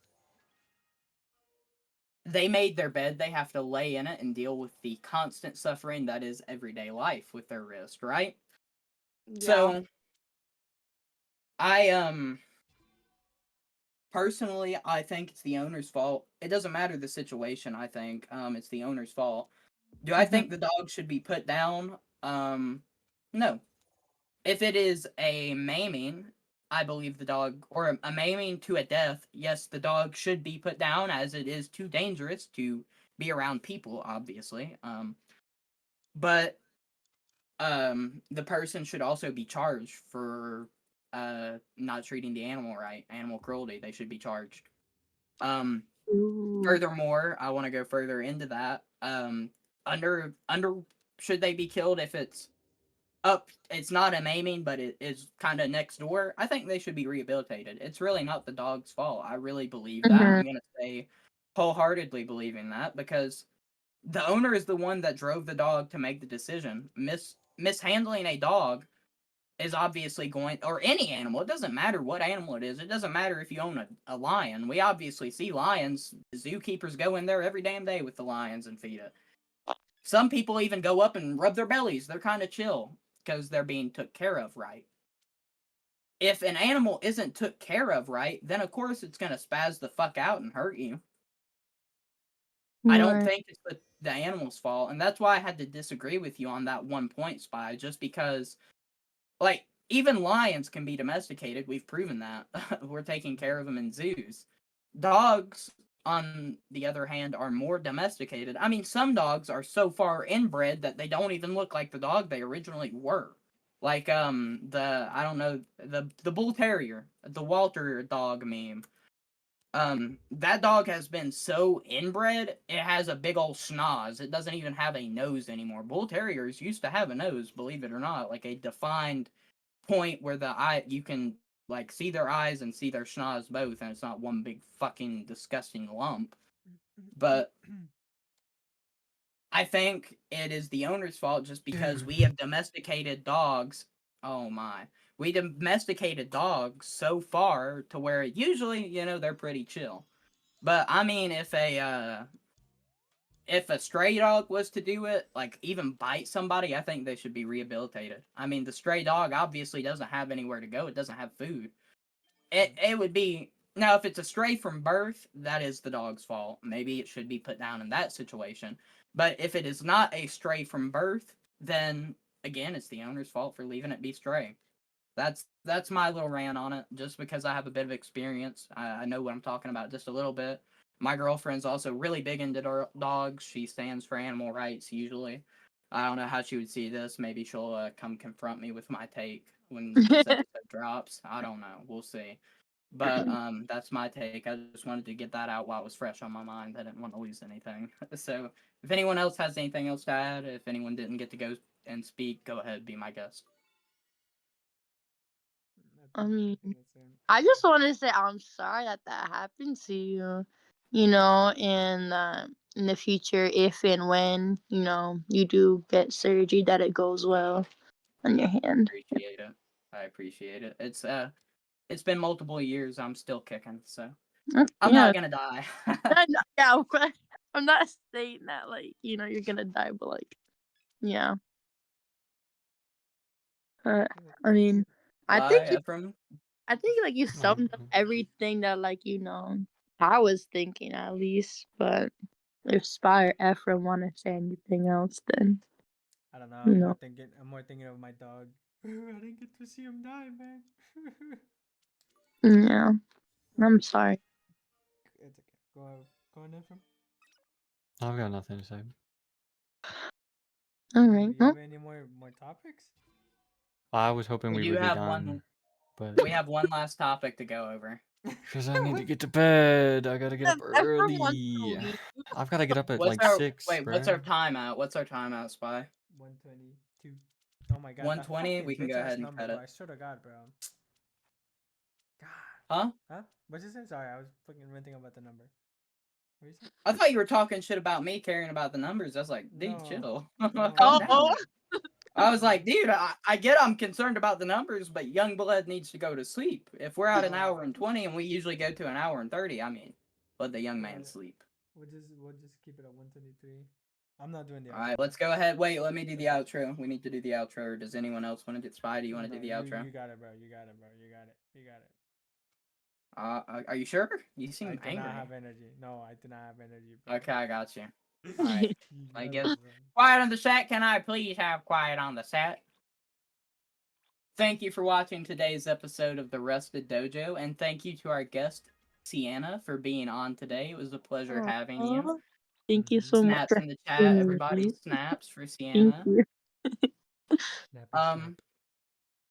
they made their bed, they have to lay in it and deal with the constant suffering that is everyday life with their wrist, right? Yeah. So I personally I think it's the owner's fault. It doesn't matter the situation, I think. It's the owner's fault. Do I Mhm. think the dog should be put down? No. If it is a maiming, I believe the dog, or a maiming to a death, yes, the dog should be put down as it is too dangerous to be around people, obviously. But the person should also be charged for not treating the animal right, animal cruelty. They should be charged. Um, Ooh. Furthermore, I want to go further into that. Under should they be killed if it's up? It's not a maiming, but it is kind of next door. I think they should be rehabilitated. It's really not the dog's fault. I really believe that. Mhm. I'm gonna say wholeheartedly believing that because the owner is the one that drove the dog to make the decision. Mishandling a dog is obviously going, or any animal, it doesn't matter what animal it is. It doesn't matter if you own a lion. We obviously see lions. Zookeepers go in there every damn day with the lions and feed it. Some people even go up and rub their bellies. They're kind of chill because they're being took care of right. If an animal isn't took care of right, then of course it's going to spaz the fuck out and hurt you. I don't Right. think it's the animal's fault. And that's why I had to disagree with you on that one point, Spy, just because, like, even lions can be domesticated. We've proven that. We're taking care of them in zoos. Dogs, on the other hand, are more domesticated. I mean, some dogs are so far inbred that they don't even look like the dog they originally were. Like the I don't know, the bull terrier, the Walter dog meme. That dog has been so inbred, it has a big old schnoz. It doesn't even have a nose anymore. Bull terriers used to have a nose, believe it or not, like a defined point where the eye you can like see their eyes and see their schnoz both, and it's not one big fucking disgusting lump. But I think it is the owner's fault just because we have domesticated dogs. Oh my. We domesticated dogs so far to where usually, they're pretty chill. But I mean, if a stray dog was to do it, like even bite somebody, I think they should be rehabilitated. I mean, the stray dog obviously doesn't have anywhere to go. It doesn't have food. It would be now if it's a stray from birth, that is the dog's fault. Maybe it should be put down in that situation. But if it is not a stray from birth, then again, it's the owner's fault for leaving it be stray. That's my little rant on it. Just because I have a bit of experience, I know what I'm talking about just a little bit. My girlfriend's also really big into dogs. She stands for animal rights usually. I don't know how she would see this. Maybe she'll come confront me with my take when this episode drops. I don't know. We'll see. But that's my take. I just wanted to get that out while it was fresh on my mind. I didn't want to lose anything. So if anyone else has anything else to add, if anyone didn't get to go and speak, go ahead, be my guest. I mean, think that's it. I just want to say I'm sorry that happened to you. In the future, if and when you do get surgery, that it goes well on your hand. Appreciate it. I appreciate it. It's been multiple years. I'm still kicking, so I'm Yeah, not gonna die. yeah. I'm not saying that you're gonna die, but yeah. I mean, I think Bye, Ephraim. you summed up Um, everything that I was thinking at least. But if Spy or Ephraim want to say anything else, then I don't know. you I'm more know. thinking. I'm more thinking of my dog. I didn't get to see him die, man. Yeah, I'm sorry. It's okay. Go on, Ephraim. I've got nothing to say. All Do right. you Well, have any more topics? I was hoping We we do would be have done, but We have one last topic to go over. because I need to get to bed. I gotta get up Ephraim wants to early. leave. I've gotta get up at What's like our 6, What's our bruh. timeout? What's our timeout, Spy? 122. Oh my god, that 120. fucking We can bitch go ass ahead and number, cut bro. it. I swear to God, bro. God. Huh? Huh? What'd you say? Sorry, I was fucking ranting about the number. What you say? I thought you were talking shit about me caring about the numbers. I was like, dude, No. chill. No. Calm Oh, down. I was like, dude, I get I'm concerned about the numbers, but young blood needs to go to sleep. If we're at an hour and 20 and we usually go to an hour and 30, I mean, let the young man Alright. sleep. We'll just keep it at 123. I'm not doing the All right, outro. let's go ahead. Wait, let me do the outro. We need to do the outro. Or does anyone else want to get Spy? Do you want to No, do the you outro? you got it, bro. You got it, bro. You got it. You got it. Are you sure? You I seem do angry. not have energy. No, I do not have energy, bro. Okay, I got you. All right. I None, guess. bro. Quiet on the set. Can I please have quiet on the set? Thank you for watching today's episode of the Rusted Dojo, and thank you to our guest, Sienna, for being on today. It was a pleasure having you. aw. Thank you so much Snaps for in the chat, having everybody. me. Snaps for Thank Sienna. you. Snappy Um,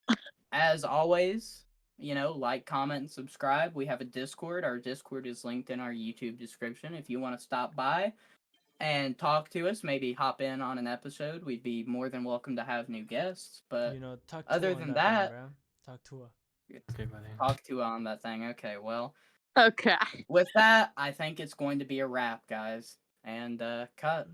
snap. as always, like, comment, and subscribe. We have a Discord. Our Discord is linked in our YouTube description. If you want to stop by and talk to us, maybe hop in on an episode, we'd be more than welcome to have new guests. But Talk to other her on than that thing, that, bro. Talk to her. Okay, buddy. talk to on that thing. Okay, well, Okay. with that, I think it's going to be a wrap, guys. And cut.